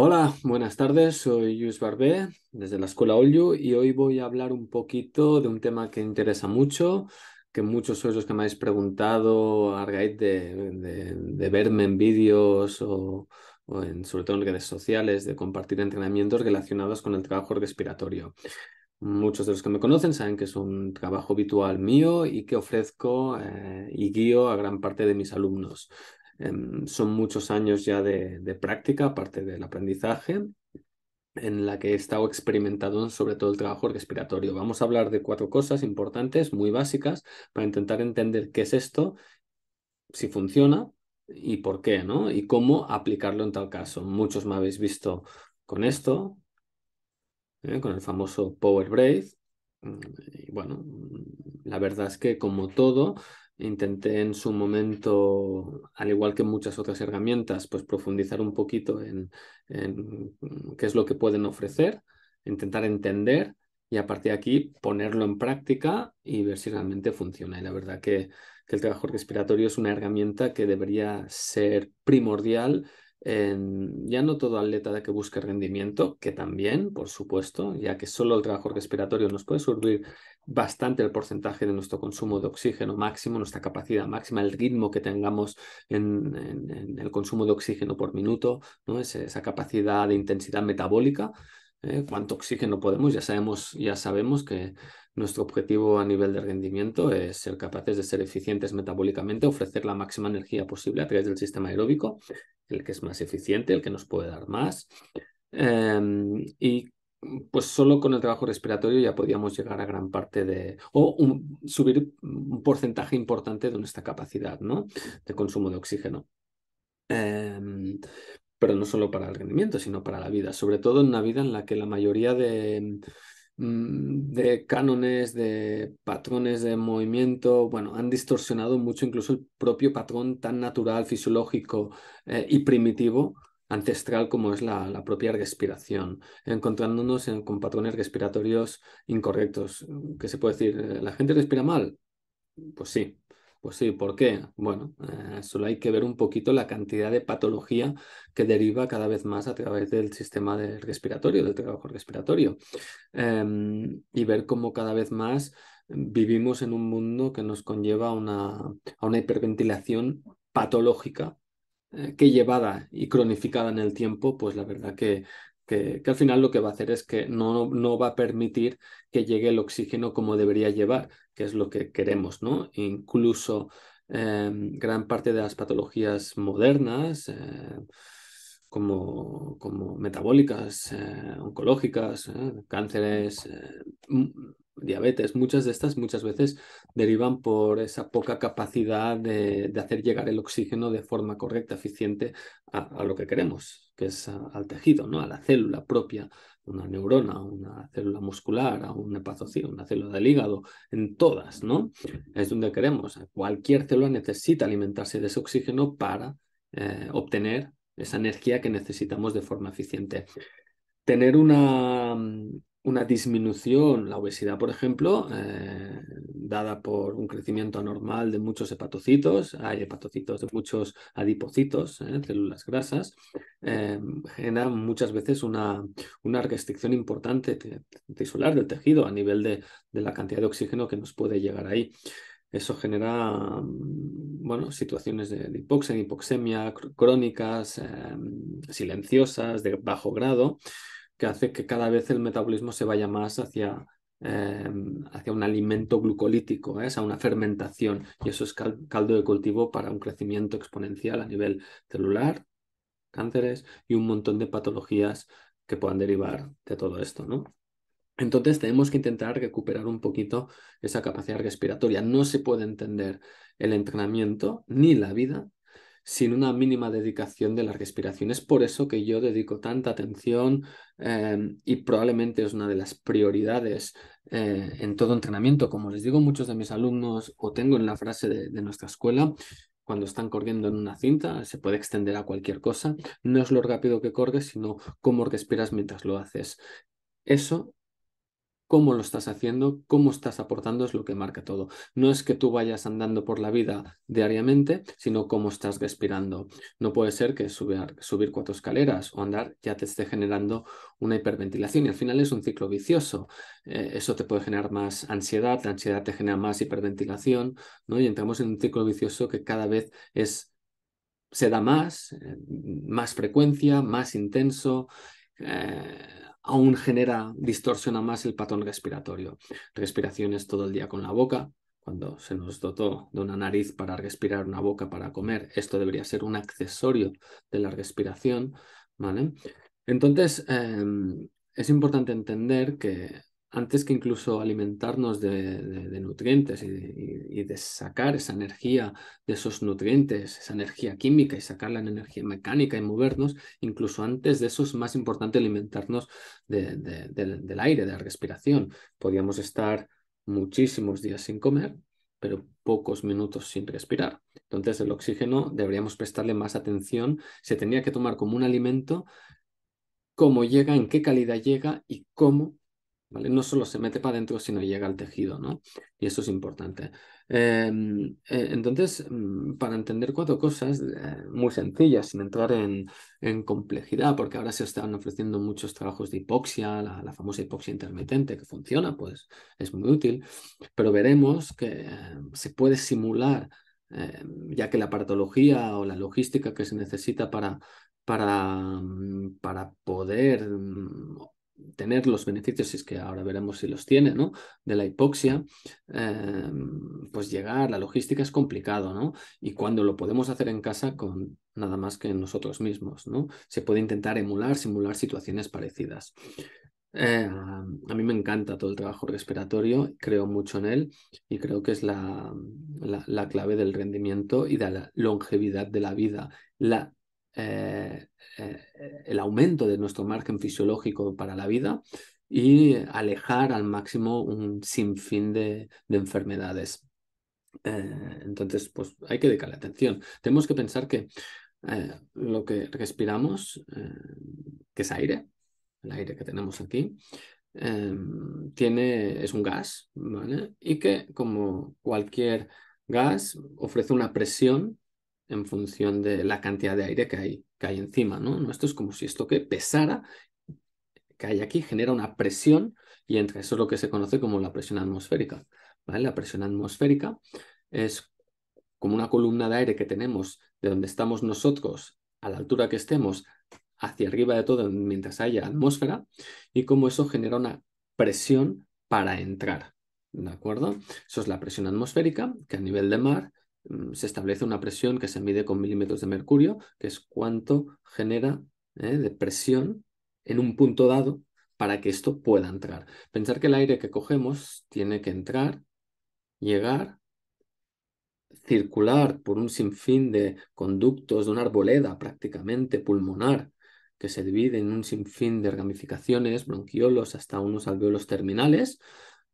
Hola, buenas tardes, soy Lluís Barbé desde la Escuela Olju y hoy voy a hablar un poquito de un tema que interesa mucho, que muchos sois los que me habéis preguntado a raíz de verme en vídeos sobre todo en redes sociales, de compartir entrenamientos relacionados con el trabajo respiratorio. Muchos de los que me conocen saben que es un trabajo habitual mío y que ofrezco y guío a gran parte de mis alumnos. Son muchos años ya de práctica, aparte del aprendizaje, en la que he estado experimentando sobre todo el trabajo respiratorio. Vamos a hablar de cuatro cosas importantes, muy básicas, para intentar entender qué es esto, si funciona y por qué, ¿no? Y cómo aplicarlo en tal caso. Muchos me habéis visto con esto, con el famoso Power Breath. Y bueno, la verdad es que como todo, intenté en su momento, al igual que muchas otras herramientas, pues profundizar un poquito en qué es lo que pueden ofrecer, intentar entender y a partir de aquí ponerlo en práctica y ver si realmente funciona. Y la verdad que el trabajo respiratorio es una herramienta que debería ser primordial ya no todo atleta de que busque rendimiento, que también, por supuesto, ya que solo el trabajo respiratorio nos puede subir bastante el porcentaje de nuestro consumo de oxígeno máximo, nuestra capacidad máxima, el ritmo que tengamos en el consumo de oxígeno por minuto, ¿no? Esa capacidad de intensidad metabólica. Cuánto oxígeno podemos, ya sabemos que nuestro objetivo a nivel de rendimiento es ser capaces de ser eficientes metabólicamente, ofrecer la máxima energía posible a través del sistema aeróbico, el que es más eficiente, el que nos puede dar más. Y pues solo con el trabajo respiratorio ya podíamos llegar a gran parte subir un porcentaje importante de nuestra capacidad, ¿no? De consumo de oxígeno. Em, pero no solo para el rendimiento, sino para la vida, sobre todo en una vida en la que la mayoría de cánones, de patrones de movimiento, bueno, han distorsionado mucho incluso el propio patrón tan natural, fisiológico y primitivo, ancestral como es la propia respiración, encontrándonos con patrones respiratorios incorrectos. ¿Qué se puede decir? ¿La gente respira mal? Pues sí, pues sí, ¿por qué? Bueno, solo hay que ver un poquito la cantidad de patología que deriva cada vez más a través del sistema respiratorio, del trabajo respiratorio, y ver cómo cada vez más vivimos en un mundo que nos conlleva a una hiperventilación patológica que llevada y cronificada en el tiempo, pues la verdad que al final lo que va a hacer es que no va a permitir que llegue el oxígeno como debería llevar, que es lo que queremos, ¿no? Incluso gran parte de las patologías modernas, como metabólicas, oncológicas, cánceres, diabetes, muchas de estas muchas veces derivan por esa poca capacidad de hacer llegar el oxígeno de forma correcta, eficiente a lo que queremos, que es al tejido, ¿no? A la célula propia, una neurona, una célula muscular, a un hepatocito, una célula del hígado, en todas, ¿no? Es donde queremos. Cualquier célula necesita alimentarse de ese oxígeno para obtener esa energía que necesitamos de forma eficiente. Tener una disminución, la obesidad, por ejemplo, dada por un crecimiento anormal de muchos hepatocitos, hay hepatocitos de muchos adipocitos, células grasas, genera muchas veces una restricción importante tisular del tejido a nivel de la cantidad de oxígeno que nos puede llegar ahí. Eso genera, bueno, situaciones de hipoxia, hipoxemia crónicas, silenciosas, de bajo grado, que hace que cada vez el metabolismo se vaya más hacia un alimento glucolítico, hacia una fermentación, y eso es caldo de cultivo para un crecimiento exponencial a nivel celular, cánceres y un montón de patologías que puedan derivar de todo esto, ¿no? Entonces tenemos que intentar recuperar un poquito esa capacidad respiratoria. No se puede entender el entrenamiento ni la vida sin una mínima dedicación de la respiración. Es por eso que yo dedico tanta atención y probablemente es una de las prioridades en todo entrenamiento. Como les digo a muchos de mis alumnos o tengo en la frase de nuestra escuela, cuando están corriendo en una cinta, se puede extender a cualquier cosa. No es lo rápido que corres, sino cómo respiras mientras lo haces. Eso cómo lo estás haciendo, cómo estás aportando es lo que marca todo. No es que tú vayas andando por la vida diariamente, sino cómo estás respirando. No puede ser que subir 4 escaleras o andar ya te esté generando una hiperventilación y al final es un ciclo vicioso. Eso te puede generar más ansiedad, la ansiedad te genera más hiperventilación, ¿no? Y entramos en un ciclo vicioso que cada vez se da más frecuencia, más intenso, aún distorsiona más el patrón respiratorio. Respiraciones todo el día con la boca, cuando se nos dotó de una nariz para respirar, una boca para comer, esto debería ser un accesorio de la respiración, ¿vale? Entonces, es importante entender que antes que incluso alimentarnos de nutrientes y de sacar esa energía de esos nutrientes, esa energía química y sacarla en energía mecánica y movernos, incluso antes de eso es más importante alimentarnos del aire, de la respiración. Podríamos estar muchísimos días sin comer, pero pocos minutos sin respirar. Entonces el oxígeno deberíamos prestarle más atención. Se tendría que tomar como un alimento, cómo llega, en qué calidad llega y cómo, ¿vale? No solo se mete para adentro, sino llega al tejido, ¿no? Y eso es importante. Entonces, para entender 4 cosas muy sencillas, sin entrar en complejidad, porque ahora se están ofreciendo muchos trabajos de hipoxia, la famosa hipoxia intermitente que funciona, pues es muy útil, pero veremos que se puede simular, ya que la aparatología o la logística que se necesita para poder tener los beneficios, si es que ahora veremos si los tiene, ¿no? De la hipoxia, pues llegar, la logística es complicado, ¿no? Y cuando lo podemos hacer en casa con nada más que nosotros mismos, ¿no? Se puede intentar simular situaciones parecidas. A mí me encanta todo el trabajo respiratorio, creo mucho en él y creo que es la clave del rendimiento y de la longevidad de la vida. Eh, el aumento de nuestro margen fisiológico para la vida y alejar al máximo un sinfín de enfermedades. Entonces, pues hay que dedicarle atención. Tenemos que pensar que lo que respiramos, que es aire, el aire que tenemos aquí, es un gas, ¿vale? Y que, como cualquier gas, ofrece una presión en función de la cantidad de aire que hay encima, ¿no? Esto es como si esto que pesara, que hay aquí, genera una presión y entre eso es lo que se conoce como la presión atmosférica, ¿vale? La presión atmosférica es como una columna de aire que tenemos de donde estamos nosotros a la altura que estemos hacia arriba de todo mientras haya atmósfera y cómo eso genera una presión para entrar, ¿de acuerdo? Eso es la presión atmosférica, que a nivel de mar se establece una presión que se mide con milímetros de mercurio, que es cuánto genera de presión en un punto dado para que esto pueda entrar. Pensar que el aire que cogemos tiene que entrar, llegar, circular por un sinfín de conductos de una arboleda prácticamente pulmonar que se divide en un sinfín de ramificaciones, bronquiolos, hasta unos alvéolos terminales,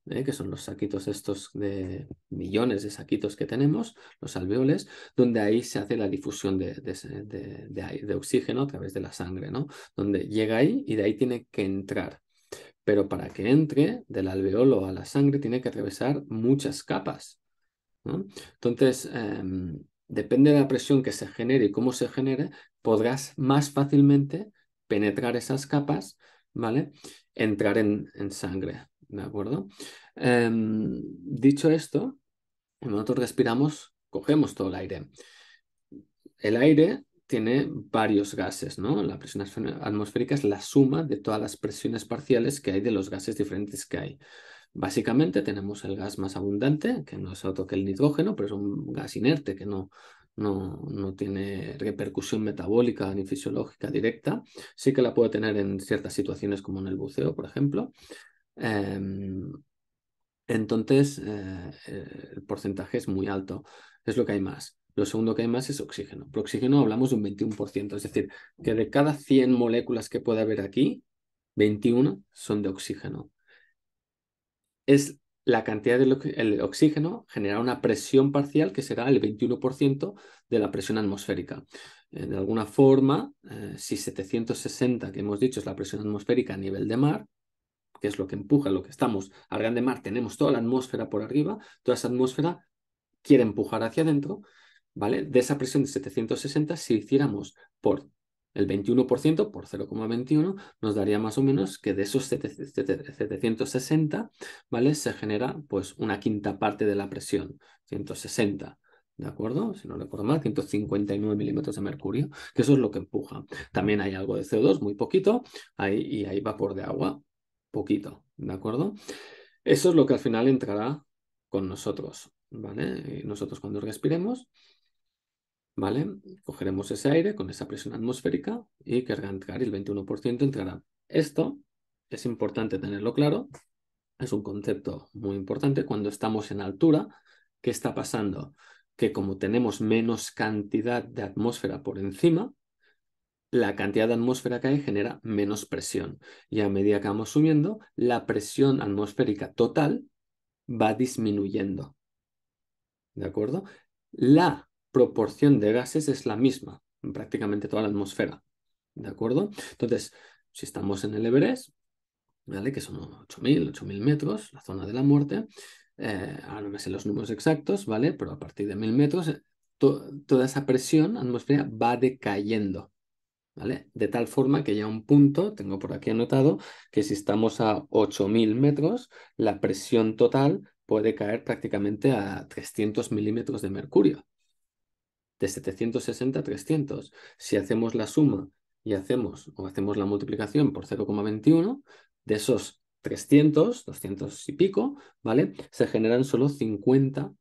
que son los saquitos estos de millones de saquitos que tenemos, los alvéoles, donde ahí se hace la difusión de oxígeno a través de la sangre, ¿no? Donde llega ahí y de ahí tiene que entrar. Pero para que entre del alveolo a la sangre tiene que atravesar muchas capas, ¿no? Entonces, depende de la presión que se genere y cómo se genere, podrás más fácilmente penetrar esas capas, ¿vale? Entrar en sangre, ¿de acuerdo? Dicho esto, cuando nosotros respiramos, cogemos todo el aire. El aire tiene varios gases, ¿no? La presión atmosférica es la suma de todas las presiones parciales que hay de los gases diferentes que hay. Básicamente tenemos el gas más abundante, que no es otro que el nitrógeno, pero es un gas inerte que no tiene repercusión metabólica ni fisiológica directa. Sí que la puede tener en ciertas situaciones como en el buceo, por ejemplo. Em, entonces, el porcentaje es muy alto. Es lo que hay más. Lo segundo que hay más es oxígeno. Por oxígeno hablamos de un 21%, es decir, que de cada 100 moléculas que puede haber aquí, 21 son de oxígeno. Es la cantidad del oxígeno genera una presión parcial que será el 21% de la presión atmosférica. De alguna forma, si 760, que hemos dicho, es la presión atmosférica a nivel de mar, que es lo que empuja, lo que estamos al grande mar, tenemos toda la atmósfera por arriba, toda esa atmósfera quiere empujar hacia adentro, ¿vale? De esa presión de 760, si hiciéramos por el 21%, por 0,21, nos daría más o menos que de esos 760, ¿vale? Se genera pues una quinta parte de la presión, 160. ¿De acuerdo? Si no recuerdo mal, 159 milímetros de mercurio, que eso es lo que empuja. También hay algo de CO2, muy poquito, y hay vapor de agua, poquito, ¿de acuerdo? Eso es lo que al final entrará con nosotros, ¿vale? Y nosotros cuando respiremos, ¿vale? Cogeremos ese aire con esa presión atmosférica y querrá entrar y el 21% entrará. Esto es importante tenerlo claro, es un concepto muy importante cuando estamos en altura. ¿Qué está pasando? Que como tenemos menos cantidad de atmósfera por encima, la cantidad de atmósfera que hay genera menos presión. Y a medida que vamos subiendo, la presión atmosférica total va disminuyendo. ¿De acuerdo? La proporción de gases es la misma en prácticamente toda la atmósfera. ¿De acuerdo? Entonces, si estamos en el Everest, ¿vale? Que son 8.000 metros, la zona de la muerte, ahora no me sé los números exactos, ¿vale? Pero a partir de 1.000 metros, toda esa presión atmosférica va decayendo, ¿vale? De tal forma que ya un punto, tengo por aquí anotado, que si estamos a 8.000 metros, la presión total puede caer prácticamente a 300 milímetros de mercurio, de 760 a 300. Si hacemos la suma y hacemos la multiplicación por 0,21, de esos 300, 200 y pico, ¿vale? Se generan solo 50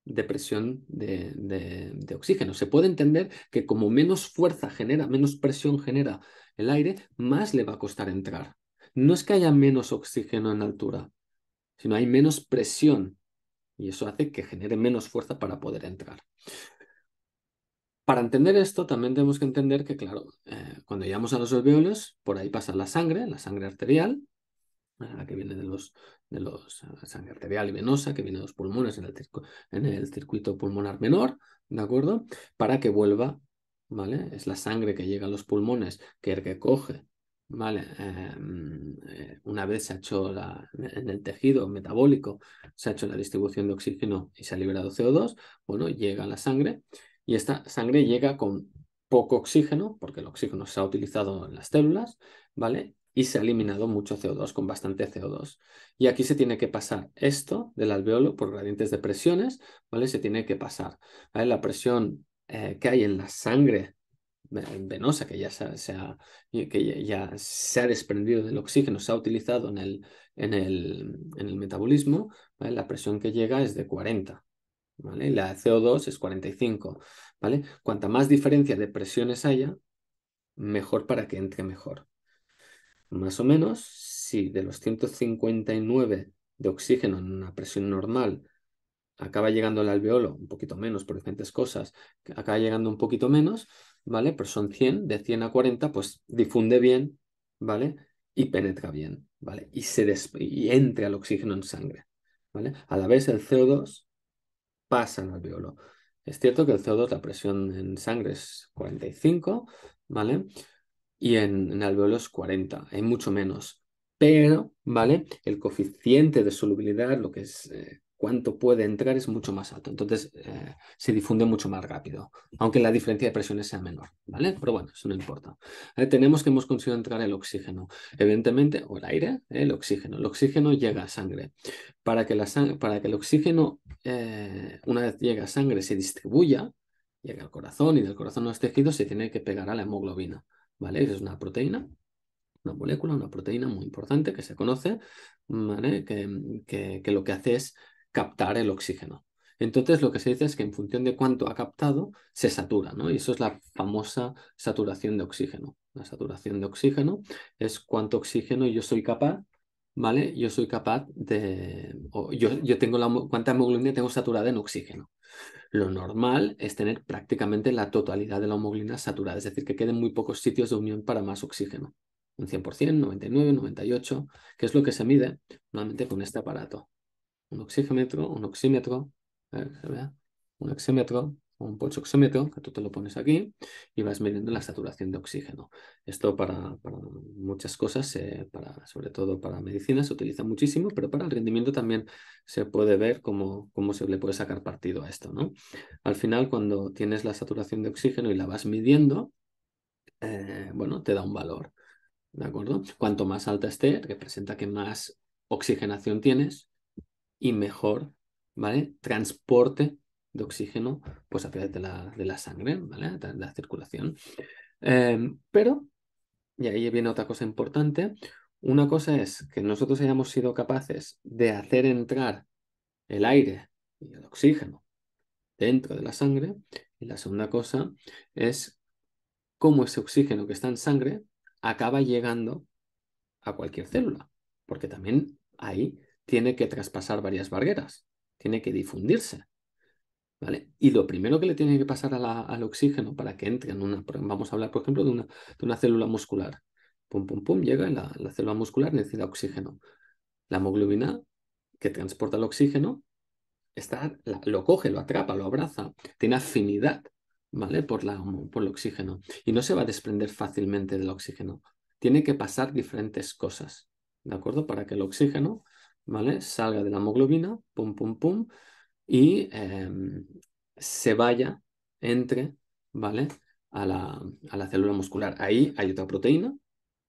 de presión de oxígeno. Se puede entender que como menos fuerza genera, menos presión genera el aire, más le va a costar entrar. No es que haya menos oxígeno en altura, sino hay menos presión y eso hace que genere menos fuerza para poder entrar. Para entender esto, también tenemos que entender que, claro, cuando llegamos a los alvéolos, por ahí pasa la sangre arterial, que viene sangre arterial y venosa, que viene de los pulmones en el circuito pulmonar menor, ¿de acuerdo? Para que vuelva, ¿vale? Es la sangre que llega a los pulmones que recoge, ¿vale? Una vez se ha hecho en el tejido metabólico, se ha hecho la distribución de oxígeno y se ha liberado CO2, bueno, llega a la sangre y esta sangre llega con poco oxígeno, porque el oxígeno se ha utilizado en las células, ¿vale? Y se ha eliminado mucho CO2, con bastante CO2. Y aquí se tiene que pasar esto del alveolo por gradientes de presiones, ¿vale? Se tiene que pasar, ¿vale? La presión que hay en la sangre venosa, que ya se ha desprendido del oxígeno, se ha utilizado en el metabolismo, ¿vale? La presión que llega es de 40. ¿Vale? La CO2 es 45, ¿vale? Cuanta más diferencia de presiones haya, mejor para que entre mejor. Más o menos, si de los 159 de oxígeno en una presión normal acaba llegando al alveolo, un poquito menos por diferentes cosas, acaba llegando un poquito menos, ¿vale? Pero son 100, de 100 a 40, pues difunde bien, ¿vale? Y penetra bien, ¿vale? Y entra el oxígeno en sangre, ¿vale? A la vez el CO2 pasa al alveolo. Es cierto que el CO2, la presión en sangre es 45, ¿vale? Y en alveolo es 40, hay mucho menos. Pero, ¿vale? El coeficiente de solubilidad, lo que es cuánto puede entrar, es mucho más alto. Entonces, se difunde mucho más rápido, aunque la diferencia de presiones sea menor, ¿vale? Pero bueno, eso no importa. Tenemos que hemos conseguido entrar el oxígeno. Evidentemente, o el aire, el oxígeno. El oxígeno llega a sangre. Para que el oxígeno, una vez llega a sangre, se distribuya, llega al corazón y del corazón a los tejidos, se tiene que pegar a la hemoglobina. ¿Vale? Es una proteína, una molécula, una proteína muy importante que se conoce, ¿vale? Que lo que hace es captar el oxígeno. Entonces lo que se dice es que en función de cuánto ha captado, se satura, ¿no? Y eso es la famosa saturación de oxígeno. La saturación de oxígeno es cuánto oxígeno yo soy capaz, ¿vale? Yo soy capaz yo tengo cuánta hemoglobina tengo saturada en oxígeno. Lo normal es tener prácticamente la totalidad de la hemoglobina saturada, es decir, que queden muy pocos sitios de unión para más oxígeno. Un 100%, 99, 98, que es lo que se mide normalmente con este aparato. Un oxímetro, un oxímetro, a ver, que se vea, un oxímetro, o un pulsoxímetro, que tú te lo pones aquí y vas midiendo la saturación de oxígeno. Esto para muchas cosas, sobre todo para medicina, se utiliza muchísimo, pero para el rendimiento también se puede ver cómo se le puede sacar partido a esto, ¿no? Al final, cuando tienes la saturación de oxígeno y la vas midiendo, bueno, te da un valor, ¿de acuerdo? Cuanto más alta esté, representa que más oxigenación tienes y mejor, ¿vale? Transporte de oxígeno pues a través de la sangre, ¿vale? A través de la circulación. Pero, y ahí viene otra cosa importante, una cosa es que nosotros hayamos sido capaces de hacer entrar el aire y el oxígeno dentro de la sangre, y la segunda cosa es cómo ese oxígeno que está en sangre acaba llegando a cualquier célula, porque también ahí tiene que traspasar varias barreras, tiene que difundirse, ¿vale? Y lo primero que le tiene que pasar al oxígeno para que entre en una, vamos a hablar, por ejemplo, de una célula muscular. Pum, pum, pum, llega y la célula muscular necesita oxígeno. La hemoglobina que transporta el oxígeno lo coge, lo atrapa, lo abraza, tiene afinidad, ¿vale? Por el oxígeno y no se va a desprender fácilmente del oxígeno. Tiene que pasar diferentes cosas, ¿de acuerdo? Para que el oxígeno, ¿vale? Salga de la hemoglobina, pum, pum, pum, y se vaya, entre, ¿vale? A la célula muscular. Ahí hay otra proteína,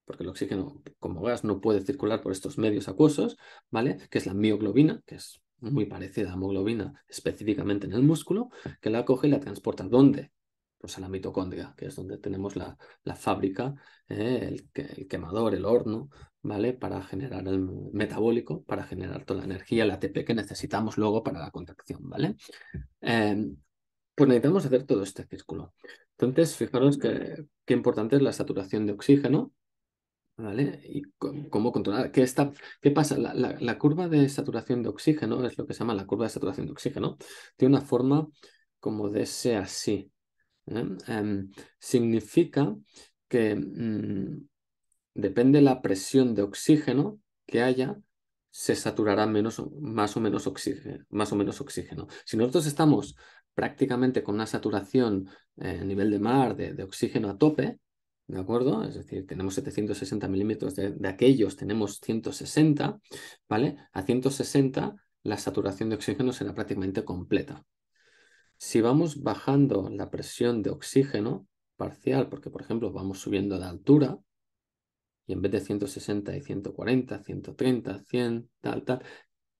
porque el oxígeno como gas no puede circular por estos medios acuosos, ¿vale? Que es la mioglobina, que es muy parecida a la hemoglobina específicamente en el músculo, que la coge y la transporta. ¿Dónde? Pues a la mitocondria, que es donde tenemos la fábrica, el quemador, el horno, ¿vale? Para generar el metabólico, para generar toda la energía, el ATP que necesitamos luego para la contracción, ¿vale? Eh, pues necesitamos hacer todo este círculo. Entonces, fijaros qué importante es la saturación de oxígeno, ¿vale? Y cómo controlar. ¿Qué pasa? La curva de saturación de oxígeno es lo que se llama la curva de saturación de oxígeno. Tiene una forma como de ese así. ¿Eh? Significa que depende de la presión de oxígeno que haya, se saturará más o menos oxígeno. Si nosotros estamos prácticamente con una saturación a nivel de mar de oxígeno a tope, ¿de acuerdo? Es decir, tenemos 760 milímetros de aquellos, tenemos 160, ¿vale? A 160 la saturación de oxígeno será prácticamente completa. Si vamos bajando la presión de oxígeno parcial, porque por ejemplo vamos subiendo de altura, y en vez de 160 y 140, 130, 100, tal,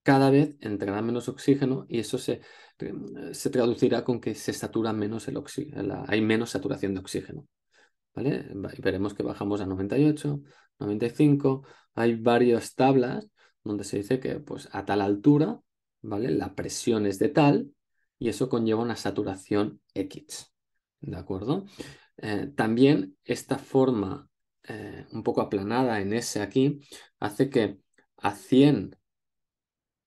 cada vez entrará menos oxígeno y eso se traducirá con que se satura menos el oxígeno, hay menos saturación de oxígeno, ¿vale? Y veremos que bajamos a 98, 95, hay varias tablas donde se dice que pues, a tal altura, ¿vale? La presión es de tal y eso conlleva una saturación X, ¿de acuerdo? También esta forma un poco aplanada en ese aquí hace que a 100,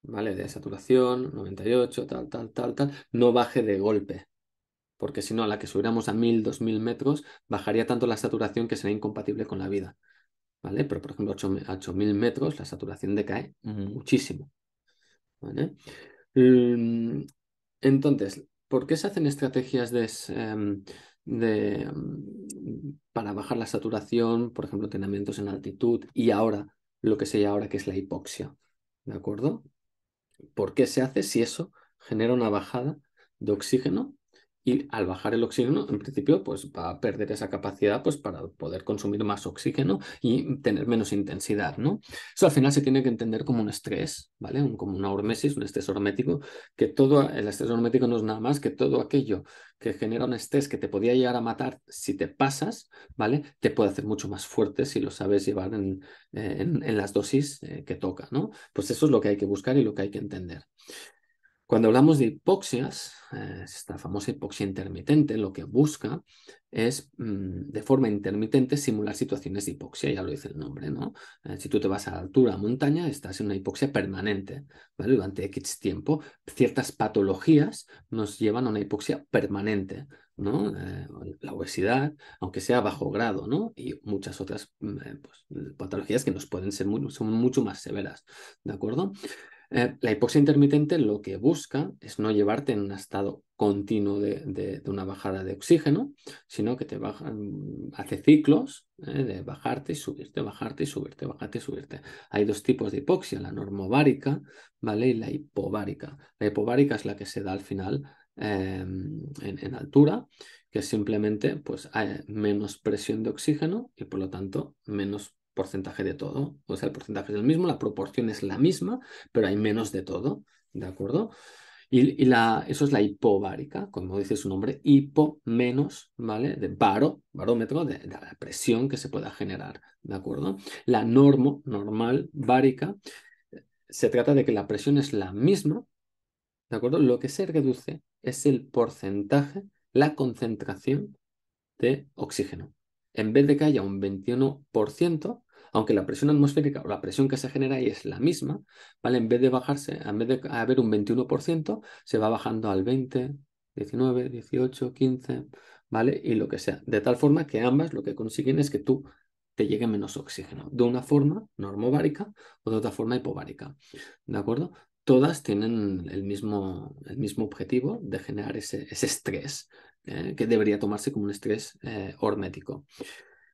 ¿vale? De saturación, 98, tal, no baje de golpe, porque si no, a la que subiéramos a 1000, 2000 metros, bajaría tanto la saturación que será incompatible con la vida, ¿vale? Pero, por ejemplo, a 8000 metros la saturación decae muchísimo, ¿vale? Entonces, ¿por qué se hacen estrategias para bajar la saturación, por ejemplo, entrenamientos en altitud y ahora lo que se llama ahora que es la hipoxia? ¿De acuerdo? ¿Por qué se hace si eso genera una bajada de oxígeno? Y al bajar el oxígeno, en principio, pues va a perder esa capacidad pues, para poder consumir más oxígeno y tener menos intensidad, ¿no? Eso al final se tiene que entender como un estrés, ¿vale? Como una hormesis, un estrés hormético, que todo el estrés hormético no es nada más que todo aquello que genera un estrés que te podía llegar a matar si te pasas, ¿vale? Te puede hacer mucho más fuerte si lo sabes llevar en las dosis que toca, ¿no? Pues eso es lo que hay que buscar y lo que hay que entender. Cuando hablamos de hipoxias, esta famosa hipoxia intermitente lo que busca es de forma intermitente simular situaciones de hipoxia, ya lo dice el nombre, ¿no? Si tú te vas a altura, a montaña, estás en una hipoxia permanente, ¿vale? Durante X tiempo. Ciertas patologías nos llevan a una hipoxia permanente, ¿no? La obesidad, aunque sea a bajo grado, ¿no? Y muchas otras pues, patologías que nos pueden ser son mucho más severas, ¿de acuerdo? La hipoxia intermitente lo que busca es no llevarte en un estado continuo de una bajada de oxígeno, sino que te baja, hace ciclos de bajarte y subirte, bajarte y subirte, bajarte y subirte. Hay dos tipos de hipoxia, la normovárica, ¿vale? Y la hipovárica. La hipovárica es la que se da al final en altura, que simplemente pues, hay menos presión de oxígeno y por lo tanto menos porcentaje de todo. O sea, el porcentaje es el mismo, la proporción es la misma, pero hay menos de todo, ¿de acuerdo? Eso es la hipovárica, como dice su nombre, hipo menos, ¿vale? De barómetro, de la presión que se pueda generar, ¿de acuerdo? La normal, várica, se trata de que la presión es la misma, ¿de acuerdo? Lo que se reduce es el porcentaje, la concentración de oxígeno. En vez de que haya un 21%, aunque la presión atmosférica o la presión que se genera ahí es la misma, ¿vale? En vez de bajarse, en vez de haber un 21%, se va bajando al 20, 19, 18, 15, ¿vale? Y lo que sea. De tal forma que ambas lo que consiguen es que tú te llegue menos oxígeno, de una forma normovárica o de otra forma hipovárica, ¿de acuerdo? Todas tienen el mismo objetivo de generar ese estrés, que debería tomarse como un estrés hormético.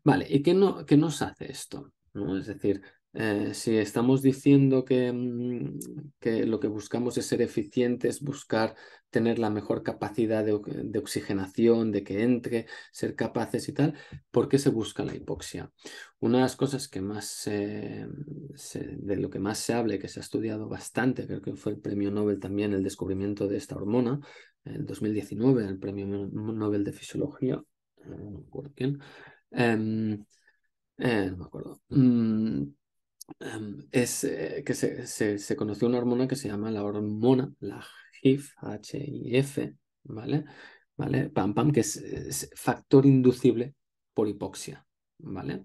Vale, ¿y qué nos hace esto? ¿No? Es decir, si estamos diciendo que lo que buscamos es ser eficientes, buscar tener la mejor capacidad de oxigenación, de que entre, ser capaces y tal, ¿por qué se busca la hipoxia? Una de las cosas que más de lo que más se habla y que se ha estudiado bastante, creo que fue el premio Nobel también, el descubrimiento de esta hormona, en el 2019, el premio Nobel de Fisiología, no me acuerdo quién. Em, no me acuerdo. Es que se conoció una hormona que se llama la hormona, la HIF, HIF, ¿vale? ¿Vale? Pam, pam, que es factor inducible por hipoxia, ¿vale?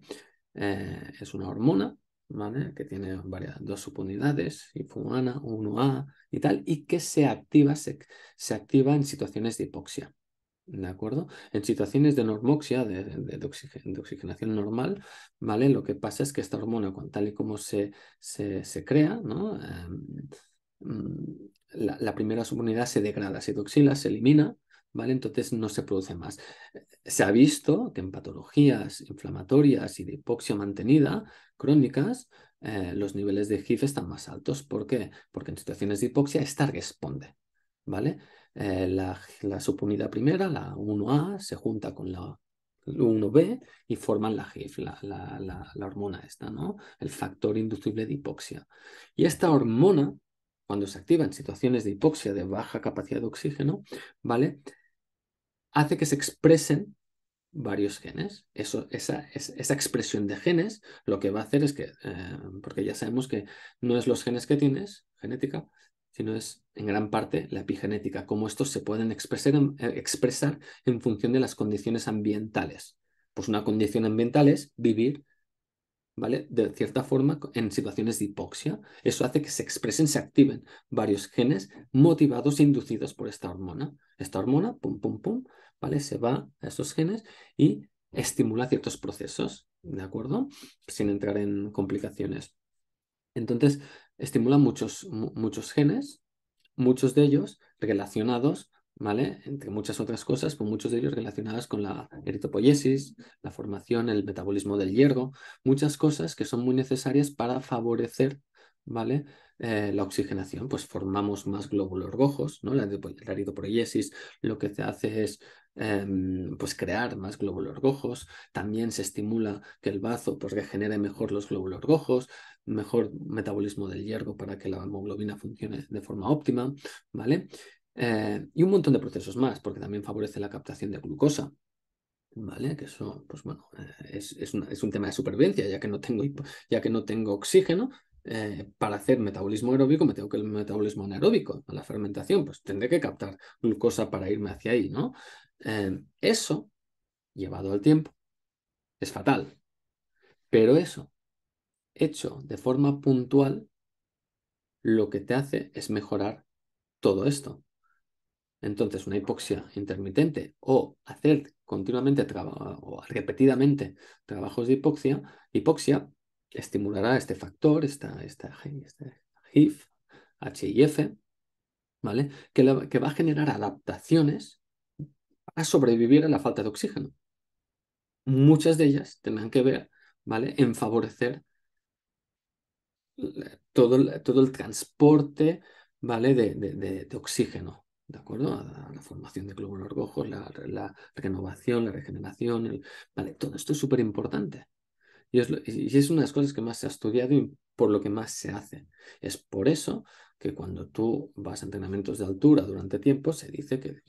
Es una hormona, ¿vale? Que tiene dos subunidades, HIF-1, 1A y tal, y que se activa en situaciones de hipoxia. ¿De acuerdo? En situaciones de normoxia, de oxigenación normal, ¿vale? Lo que pasa es que esta hormona, tal y como se crea, ¿no? La primera subunidad se degrada, se hidroxila, se elimina, ¿vale? Entonces no se produce más. Se ha visto que en patologías inflamatorias y de hipoxia mantenida crónicas, los niveles de HIF están más altos. ¿Por qué? Porque en situaciones de hipoxia esta responde, ¿vale? La subunidad primera, la 1A, se junta con la 1B y forman la HIF, la hormona esta, ¿no? El factor inducible de hipoxia. Y esta hormona, cuando se activa en situaciones de hipoxia de baja capacidad de oxígeno, ¿vale? Hace que se expresen varios genes. Esa expresión de genes lo que va a hacer es que, porque ya sabemos que no es los genes que tienes, genética, sino es en gran parte la epigenética, cómo estos se pueden expresar en función de las condiciones ambientales. Pues una condición ambiental es vivir, ¿vale? De cierta forma en situaciones de hipoxia. Eso hace que se expresen, se activen varios genes motivados e inducidos por esta hormona. Esta hormona, pum, pum, pum, ¿vale? Se va a esos genes y estimula ciertos procesos, ¿de acuerdo? Sin entrar en complicaciones. Entonces, estimula muchos genes, muchos de ellos relacionados, ¿vale? Entre muchas otras cosas, pues muchos de ellos relacionados con la eritropoiesis, la formación, el metabolismo del hierro, muchas cosas que son muy necesarias para favorecer, ¿vale? La oxigenación, pues formamos más glóbulos rojos, ¿no? La eritropoiesis lo que te hace es pues crear más glóbulos rojos, también se estimula que el bazo pues regenere mejor los glóbulos rojos, mejor metabolismo del hierro para que la hemoglobina funcione de forma óptima, ¿vale? Y un montón de procesos más, porque también favorece la captación de glucosa, ¿vale? Que eso, pues bueno, es un tema de supervivencia, ya que no tengo oxígeno. Para hacer metabolismo aeróbico me tengo que el metabolismo anaeróbico, a la fermentación, pues tendré que captar glucosa para irme hacia ahí, ¿no? Eso, llevado al tiempo, es fatal, pero eso, hecho de forma puntual, lo que te hace es mejorar todo esto. Entonces, una hipoxia intermitente o hacer continuamente o repetidamente trabajos de hipoxia estimulará este factor, esta HIF, H y F, ¿vale? Que va a generar adaptaciones para sobrevivir a la falta de oxígeno. Muchas de ellas tendrán que ver, ¿vale?, en favorecer todo el transporte, ¿vale?, de oxígeno, ¿de acuerdo? A la formación de glóbulos rojos, la renovación, la regeneración, ¿vale? Todo esto es súper importante. Y es una de las cosas que más se ha estudiado y por lo que más se hace. Es por eso que cuando tú vas a entrenamientos de altura durante tiempo, se dice que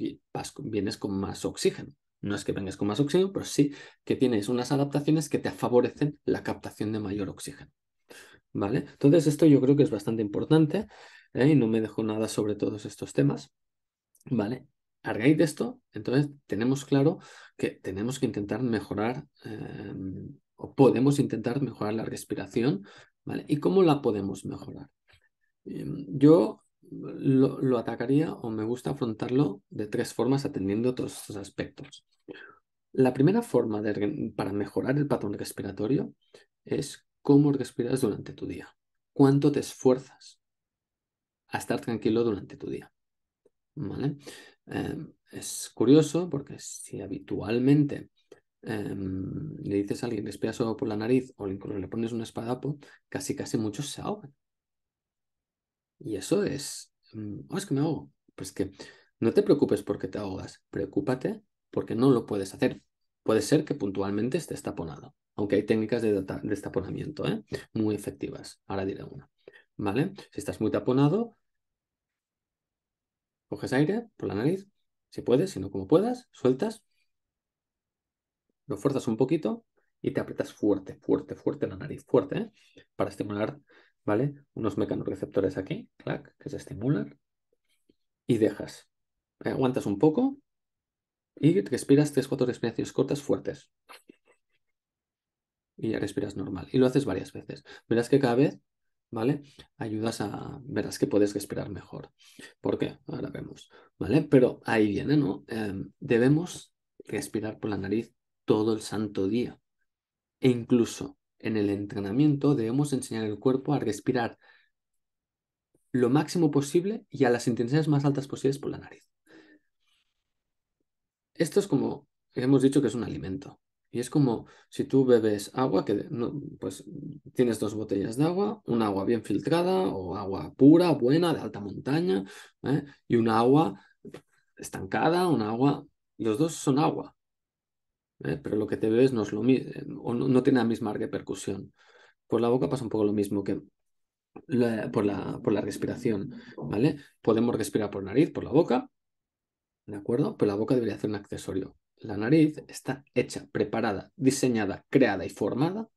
vienes con más oxígeno. No es que vengas con más oxígeno, pero sí que tienes unas adaptaciones que te favorecen la captación de mayor oxígeno. ¿Vale? Entonces esto yo creo que es bastante importante, y no me dejo nada sobre todos estos temas. ¿Vale? A raíz de esto, entonces tenemos claro que tenemos que intentar mejorar, o podemos intentar mejorar la respiración, ¿vale? ¿Y cómo la podemos mejorar? Yo lo atacaría o me gusta afrontarlo de tres formas atendiendo todos estos aspectos. La primera forma para mejorar el patrón respiratorio es cómo respiras durante tu día. ¿Cuánto te esfuerzas a estar tranquilo durante tu día? ¿Vale? Es curioso porque si habitualmente le dices a alguien respira solo por la nariz o incluso le pones un espadapo, casi muchos se ahogan. Y eso es, oh, es que me ahogo. Pues que no te preocupes porque te ahogas, preocúpate porque no lo puedes hacer. Puede ser que puntualmente estés taponado, aunque hay técnicas de destaponamiento, muy efectivas. Ahora diré una. ¿Vale? Si estás muy taponado, coges aire por la nariz, si puedes, si no como puedas, sueltas, lo fuerzas un poquito y te aprietas fuerte, fuerte, fuerte la nariz, fuerte, para estimular, ¿vale? Unos mecanorreceptores aquí, clac, que se estimulan y dejas. Aguantas un poco y respiras 3-4 respiraciones cortas fuertes. Y ya respiras normal. Y lo haces varias veces. Verás que cada vez, ¿vale? Verás que puedes respirar mejor. ¿Por qué? Ahora vemos, ¿vale? Pero ahí viene, ¿no? Debemos respirar por la nariz todo el santo día. E incluso en el entrenamiento debemos enseñar al cuerpo a respirar lo máximo posible y a las intensidades más altas posibles por la nariz. Esto es como, hemos dicho que es un alimento. Y es como si tú bebes agua, pues tienes 2 botellas de agua, un agua bien filtrada o agua pura, buena, de alta montaña, y una agua estancada, los dos son agua, pero lo que te bebes no es lo mismo, o no tiene la misma repercusión. Por la boca pasa un poco lo mismo que por la respiración, ¿vale? Podemos respirar por nariz, por la boca, ¿de acuerdo? Pero la boca debería ser un accesorio. La nariz está hecha, preparada, diseñada, creada y formada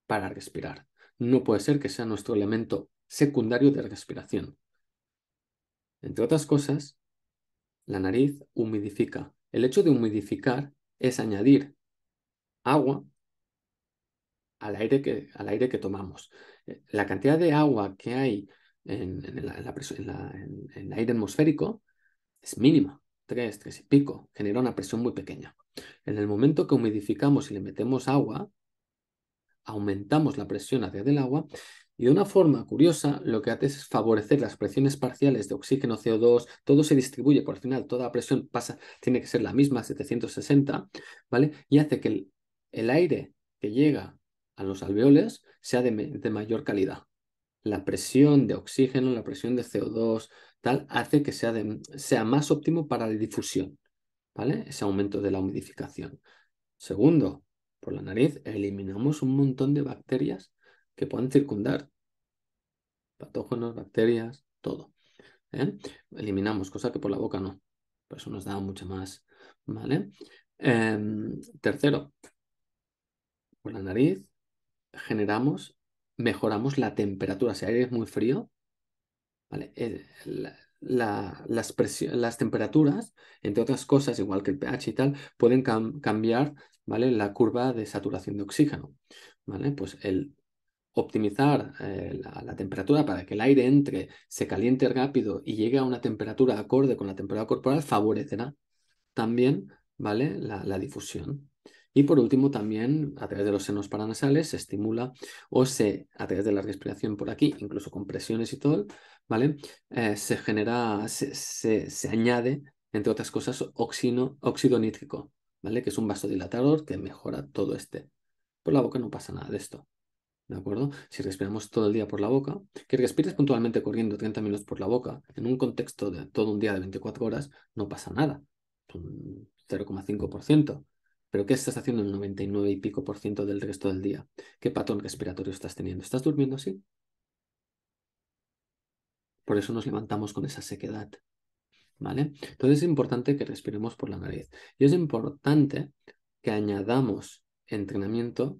para respirar. No puede ser que sea nuestro elemento secundario de respiración. Entre otras cosas, la nariz humidifica. El hecho de humidificar es añadir agua al aire que tomamos. La cantidad de agua que hay en el aire atmosférico es mínima, 3 y pico, genera una presión muy pequeña. En el momento que humidificamos y le metemos agua, aumentamos la presión hacia del agua y de una forma curiosa lo que hace es favorecer las presiones parciales de oxígeno, CO2, todo se distribuye, por al final toda la presión tiene que ser la misma, 760, ¿vale? Y hace que el aire que llega a los alveoles sea de mayor calidad. La presión de oxígeno, la presión de CO2, tal, hace que sea más óptimo para la difusión, ¿vale? Ese aumento de la humidificación. Segundo, por la nariz eliminamos un montón de bacterias que puedan circundar, patógenos, bacterias, todo, Eliminamos, cosa que por la boca no. Por eso nos da mucho más, ¿vale? Tercero, por la nariz mejoramos la temperatura. Si el aire es muy frío, ¿vale? Las temperaturas, entre otras cosas, igual que el pH y tal, pueden cambiar, ¿vale?, la curva de saturación de oxígeno, ¿vale? Pues el optimizar la temperatura para que el aire entre, se caliente rápido y llegue a una temperatura acorde con la temperatura corporal favorecerá también, ¿vale?, la difusión. Y por último, también a través de los senos paranasales se estimula a través de la respiración por aquí, incluso con presiones y todo, ¿vale? Se genera, se añade, entre otras cosas, óxido nítrico, ¿vale? Que es un vasodilatador que mejora todo este. Por la boca no pasa nada de esto. ¿De acuerdo? Si respiramos todo el día por la boca, que respires puntualmente corriendo 30 minutos por la boca, en un contexto de todo un día de 24 horas, no pasa nada. Es un 0,5%. Pero ¿qué estás haciendo el 99 y pico por ciento del resto del día? ¿Qué patrón respiratorio estás teniendo? ¿Estás durmiendo así? Por eso nos levantamos con esa sequedad. ¿Vale? Entonces es importante que respiremos por la nariz. Y es importante que añadamos entrenamiento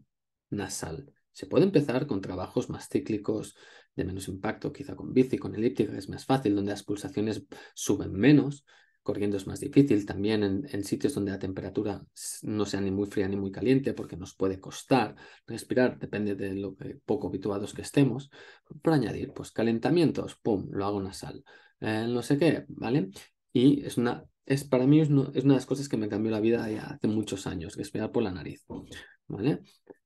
nasal. Se puede empezar con trabajos más cíclicos, de menos impacto, quizá con bici, con elíptica, es más fácil, donde las pulsaciones suben menos. Corriendo es más difícil, también en sitios donde la temperatura no sea ni muy fría ni muy caliente, porque nos puede costar respirar, depende de lo poco habituados que estemos. Por añadir, pues calentamientos, pum, lo hago nasal. No sé qué, ¿vale? Y para mí es una de las cosas que me cambió la vida ya hace muchos años, respirar por la nariz, ¿vale?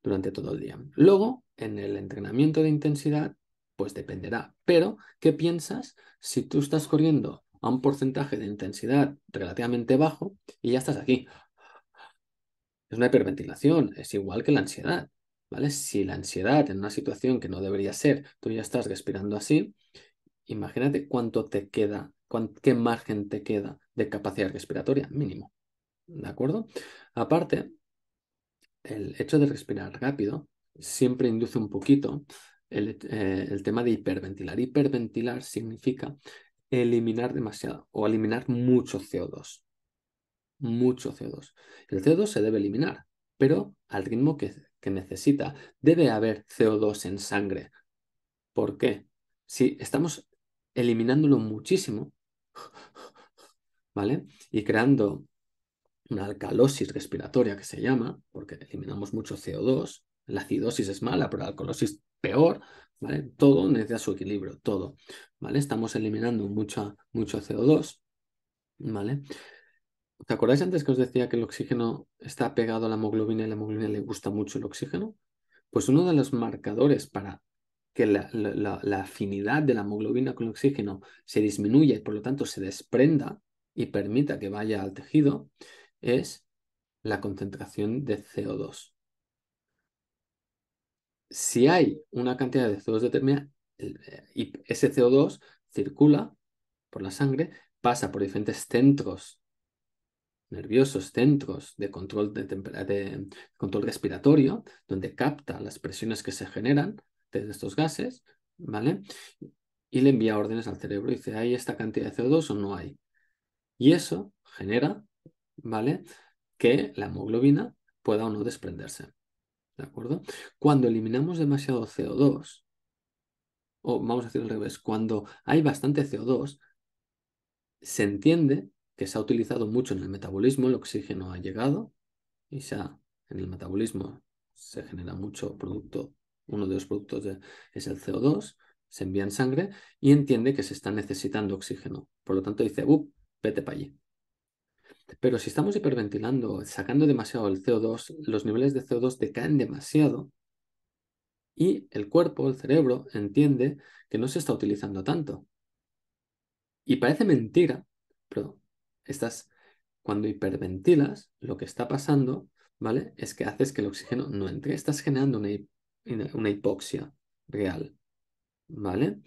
Durante todo el día. Luego, en el entrenamiento de intensidad, pues dependerá. Pero, ¿qué piensas si tú estás corriendo a un porcentaje de intensidad relativamente bajo y ya estás aquí? Es una hiperventilación, es igual que la ansiedad, ¿vale? Si la ansiedad en una situación que no debería ser, tú ya estás respirando así, imagínate cuánto te queda, qué margen te queda de capacidad respiratoria mínimo. ¿De acuerdo? Aparte, el hecho de respirar rápido siempre induce un poquito el tema de hiperventilar. Hiperventilar significa eliminar demasiado o eliminar mucho CO2. Mucho CO2. El CO2 se debe eliminar, pero al ritmo que necesita. Debe haber CO2 en sangre. ¿Por qué? Si estamos eliminándolo muchísimo, ¿vale? Y creando una alcalosis respiratoria que se llama, porque eliminamos mucho CO2, la acidosis es mala, pero la alcalosis peor, ¿vale? Todo necesita su equilibrio, todo, ¿vale? Estamos eliminando mucho CO2, ¿vale? ¿Te acordáis antes que os decía que el oxígeno está pegado a la hemoglobina y a la hemoglobina le gusta mucho el oxígeno? Pues uno de los marcadores para que la afinidad de la hemoglobina con el oxígeno se disminuya y por lo tanto se desprenda y permita que vaya al tejido es la concentración de CO2. Si hay una cantidad de CO2 determinada y ese CO2 circula por la sangre, pasa por diferentes centros nerviosos, centros de de control respiratorio, donde capta las presiones que se generan de estos gases, ¿vale? Y le envía órdenes al cerebro y dice, ¿hay esta cantidad de CO2 o no hay? Y eso genera, ¿vale? Que la hemoglobina pueda o no desprenderse, ¿de acuerdo? Cuando eliminamos demasiado CO2, o vamos a decir al revés, cuando hay bastante CO2, se entiende que se ha utilizado mucho en el metabolismo, el oxígeno ha llegado y en el metabolismo se genera mucho producto, uno de los productos es el CO2, se envía en sangre y entiende que se está necesitando oxígeno. Por lo tanto dice, vete para allí. Pero si estamos hiperventilando, sacando demasiado el CO2, los niveles de CO2 decaen demasiado y el cuerpo, el cerebro, entiende que no se está utilizando tanto. Y parece mentira, pero cuando hiperventilas, lo que está pasando, ¿vale? Es que haces que el oxígeno no entre. Estás generando una hipoxia real, ¿vale?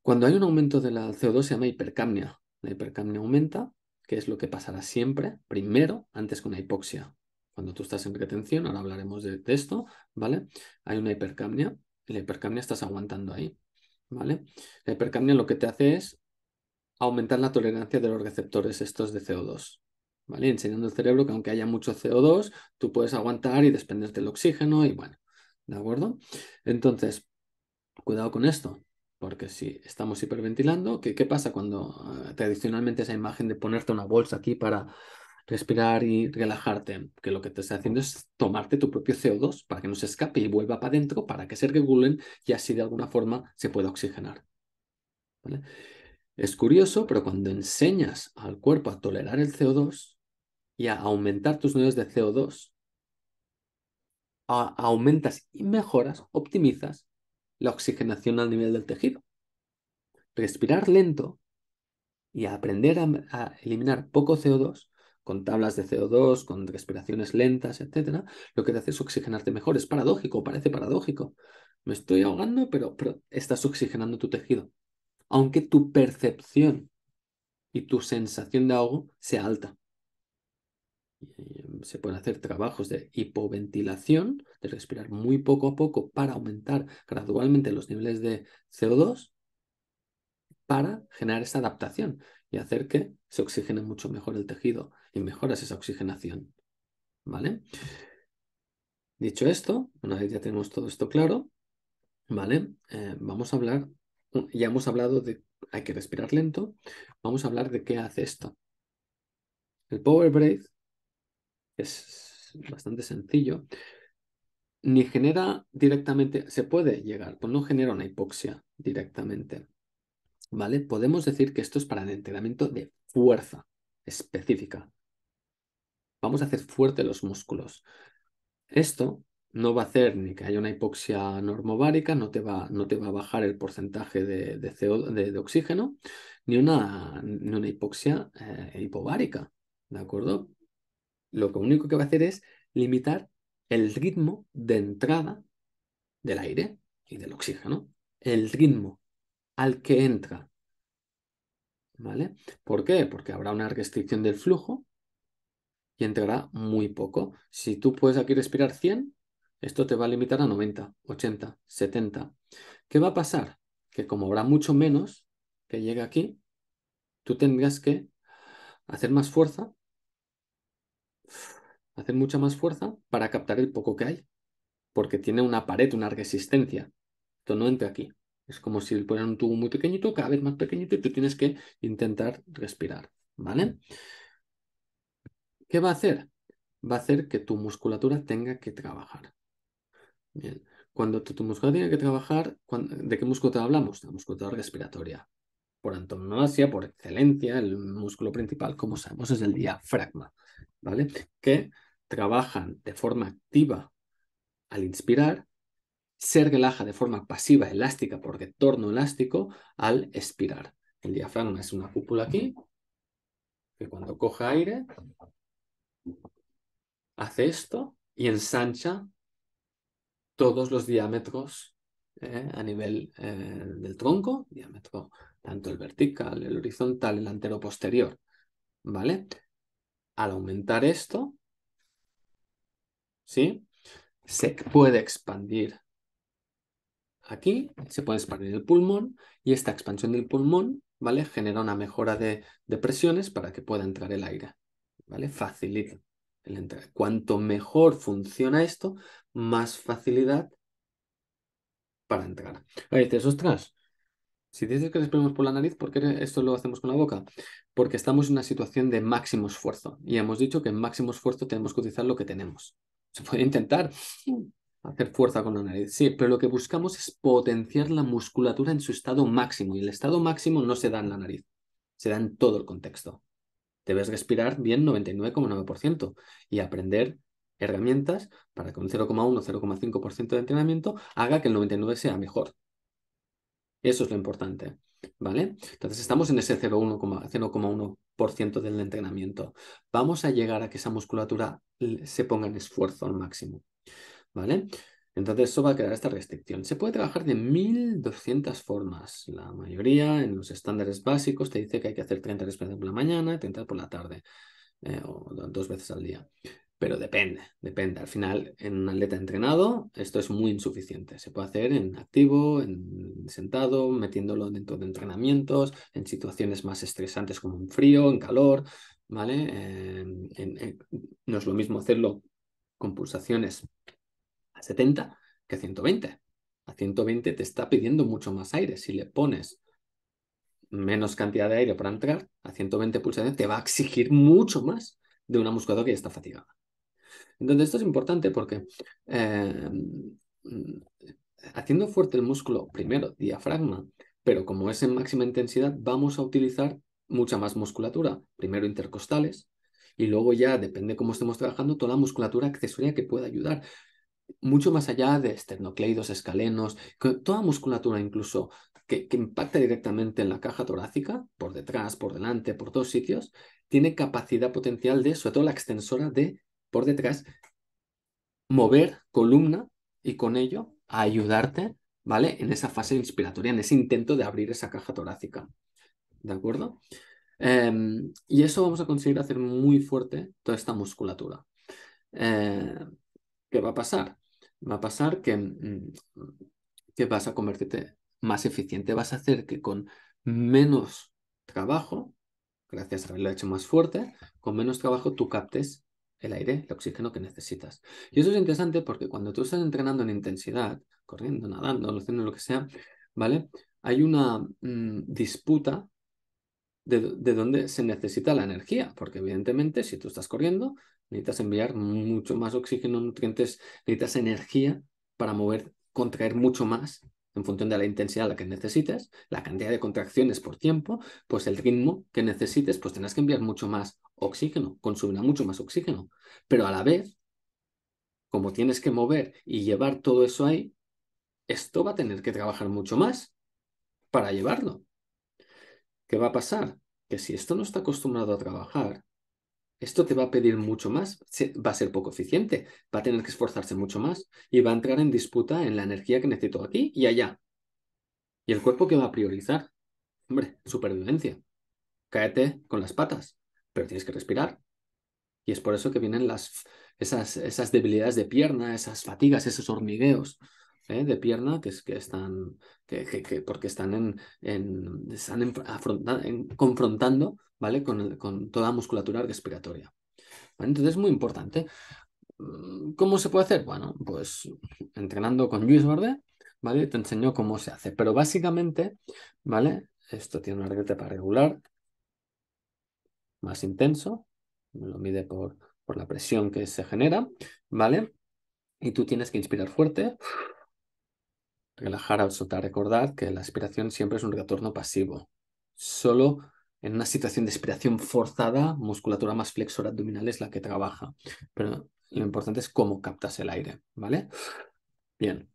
Cuando hay un aumento de la CO2 se llama hipercapnia. La hipercapnia aumenta, que es lo que pasará siempre, primero, antes que una hipoxia. Cuando tú estás en retención, ahora hablaremos de esto, ¿vale? Hay una hipercapnia, y la hipercapnia estás aguantando ahí, ¿vale? La hipercapnia lo que te hace es aumentar la tolerancia de los receptores estos de CO2, ¿vale? Enseñando al cerebro que aunque haya mucho CO2, tú puedes aguantar y desprenderte el oxígeno y bueno, ¿de acuerdo? Entonces, cuidado con esto, porque si estamos hiperventilando, ¿qué pasa cuando tradicionalmente esa imagen de ponerte una bolsa aquí para respirar y relajarte, que lo que te está haciendo es tomarte tu propio CO2 para que no se escape y vuelva para adentro, para que se regulen y así de alguna forma se pueda oxigenar, ¿vale? Es curioso, pero cuando enseñas al cuerpo a tolerar el CO2, y a aumentar tus niveles de CO2, aumentas y mejoras, optimizas la oxigenación al nivel del tejido. Respirar lento y aprender a eliminar poco CO2 con tablas de CO2, con respiraciones lentas, etcétera, lo que te hace es oxigenarte mejor. Es paradójico, parece paradójico. Me estoy ahogando, pero estás oxigenando tu tejido. Aunque tu percepción y tu sensación de ahogo sea alta. Se pueden hacer trabajos de hipoventilación, de respirar muy poco a poco para aumentar gradualmente los niveles de CO2 para generar esa adaptación y hacer que se oxigene mucho mejor el tejido y mejoras esa oxigenación. ¿Vale? Dicho esto, una vez ya tenemos todo esto claro, ¿vale? Vamos a hablar, ya hemos hablado de hay que respirar lento, vamos a hablar de qué hace esto. El Power Breath es bastante sencillo, ni genera directamente, se puede llegar, pues no genera una hipoxia directamente, ¿vale? Podemos decir que esto es para el entrenamiento de fuerza específica. Vamos a hacer fuerte los músculos. Esto no va a hacer ni que haya una hipoxia normovárica, no te va a bajar el porcentaje de, de oxígeno, ni una hipoxia hipovárica, ¿de acuerdo? Lo único que va a hacer es limitar el ritmo de entrada del aire y del oxígeno, el ritmo al que entra, ¿vale? ¿Por qué? Porque habrá una restricción del flujo y entrará muy poco. Si tú puedes aquí respirar 100, esto te va a limitar a 90, 80, 70. ¿Qué va a pasar? Que como habrá mucho menos que llegue aquí, tú tendrás que hacer más fuerza, hacer mucha más fuerza para captar el poco que hay, porque tiene una pared, una resistencia. Esto no entra aquí. Es como si fuera un tubo muy pequeñito, cada vez más pequeñito, y tú tienes que intentar respirar, ¿vale? ¿Qué va a hacer? Va a hacer que tu musculatura tenga que trabajar. Bien. Cuando tu musculatura tiene que trabajar, ¿de qué musculatura hablamos? De la musculatura respiratoria. Por antonomasia, por excelencia, el músculo principal, como sabemos, es el diafragma, ¿vale? Que trabajan de forma activa al inspirar, se relaja de forma pasiva, elástica, por retorno elástico, al expirar. El diafragma es una cúpula aquí, que cuando coge aire, hace esto y ensancha todos los diámetros a nivel del tronco, diámetro tanto el vertical, el horizontal, el antero-posterior, ¿vale? Al aumentar esto, ¿sí? Se puede expandir aquí, se puede expandir el pulmón y esta expansión del pulmón, ¿vale? Genera una mejora de presiones para que pueda entrar el aire, ¿vale? Facilita el entrar. Cuanto mejor funciona esto, más facilidad para entrar. Ahí dices, ostras, si dices que respiramos por la nariz, ¿por qué esto lo hacemos con la boca? Porque estamos en una situación de máximo esfuerzo y hemos dicho que en máximo esfuerzo tenemos que utilizar lo que tenemos. Se puede intentar hacer fuerza con la nariz, sí, pero lo que buscamos es potenciar la musculatura en su estado máximo y el estado máximo no se da en la nariz, se da en todo el contexto. Debes respirar bien 99,9% y aprender herramientas para que un 0,1, 0,5% de entrenamiento haga que el 99 sea mejor. Eso es lo importante, ¿vale? Entonces estamos en ese 0,1% del entrenamiento. Vamos a llegar a que esa musculatura se ponga en esfuerzo al máximo, ¿vale? Entonces eso va a crear esta restricción. Se puede trabajar de 1200 formas. La mayoría en los estándares básicos te dice que hay que hacer 30 respiraciones por la mañana y 30 por la tarde, o 2 veces al día. Pero depende. Al final, en un atleta entrenado, esto es muy insuficiente. Se puede hacer en activo, en sentado, metiéndolo dentro de entrenamientos, en situaciones más estresantes como en frío, en calor, ¿vale? No es lo mismo hacerlo con pulsaciones a 70 que a 120. A 120 te está pidiendo mucho más aire. Si le pones menos cantidad de aire para entrar, a 120 pulsaciones te va a exigir mucho más de una musculatura que ya está fatigada. Entonces, esto es importante porque eh, mm, haciendo fuerte el músculo, primero diafragma, pero como es en máxima intensidad, vamos a utilizar mucha más musculatura. Primero intercostales Y luego ya, depende cómo estemos trabajando, toda la musculatura accesoria que pueda ayudar. Mucho más allá de esternocleidos, escalenos, toda musculatura incluso que impacta directamente en la caja torácica, por detrás, por delante, por todos sitios, tiene capacidad potencial de, sobre todo la extensora, de, por detrás, mover columna y con ello a ayudarte, ¿vale? En esa fase inspiratoria, en ese intento de abrir esa caja torácica. ¿De acuerdo? Y eso vamos a conseguir hacer muy fuerte toda esta musculatura. Eh, ¿Qué va a pasar? Va a pasar que vas a convertirte más eficiente, vas a hacer que con menos trabajo, gracias a haberlo hecho más fuerte, con menos trabajo tú captes el aire, el oxígeno que necesitas. Y eso es interesante porque cuando tú estás entrenando en intensidad, corriendo, nadando, haciendo lo que sea, ¿vale? Hay una disputa de dónde se necesita la energía, porque evidentemente si tú estás corriendo, necesitas enviar mucho más oxígeno, nutrientes, necesitas energía para mover, contraer mucho más en función de la intensidad a la que necesites, la cantidad de contracciones por tiempo, pues el ritmo que necesites, pues tendrás que enviar mucho más oxígeno, consumirá mucho más oxígeno, pero a la vez, como tienes que mover y llevar todo eso ahí, esto va a tener que trabajar mucho más para llevarlo. ¿Qué va a pasar? Que si esto no está acostumbrado a trabajar, esto te va a pedir mucho más, va a ser poco eficiente, va a tener que esforzarse mucho más y va a entrar en disputa en la energía que necesito aquí y allá. ¿Y el cuerpo qué va a priorizar? Hombre, supervivencia. Cáete con las patas, pero tienes que respirar. Y es por eso que vienen esas debilidades de pierna, esas fatigas, esos hormigueos de pierna que están, porque están confrontando, ¿vale? Con toda la musculatura respiratoria. ¿Vale? Entonces es muy importante. ¿Cómo se puede hacer? Bueno, pues entrenando con Luis Barber, ¿vale? Te enseño cómo se hace. Pero básicamente, ¿vale? Esto tiene una regleta para regular, más intenso, me lo mide por la presión que se genera, ¿vale? Y tú tienes que inspirar fuerte, relajar al soltar. Recordad que la expiración siempre es un retorno pasivo. Solo en una situación de expiración forzada, musculatura más flexora abdominal es la que trabaja. Pero lo importante es cómo captas el aire, ¿vale? Bien,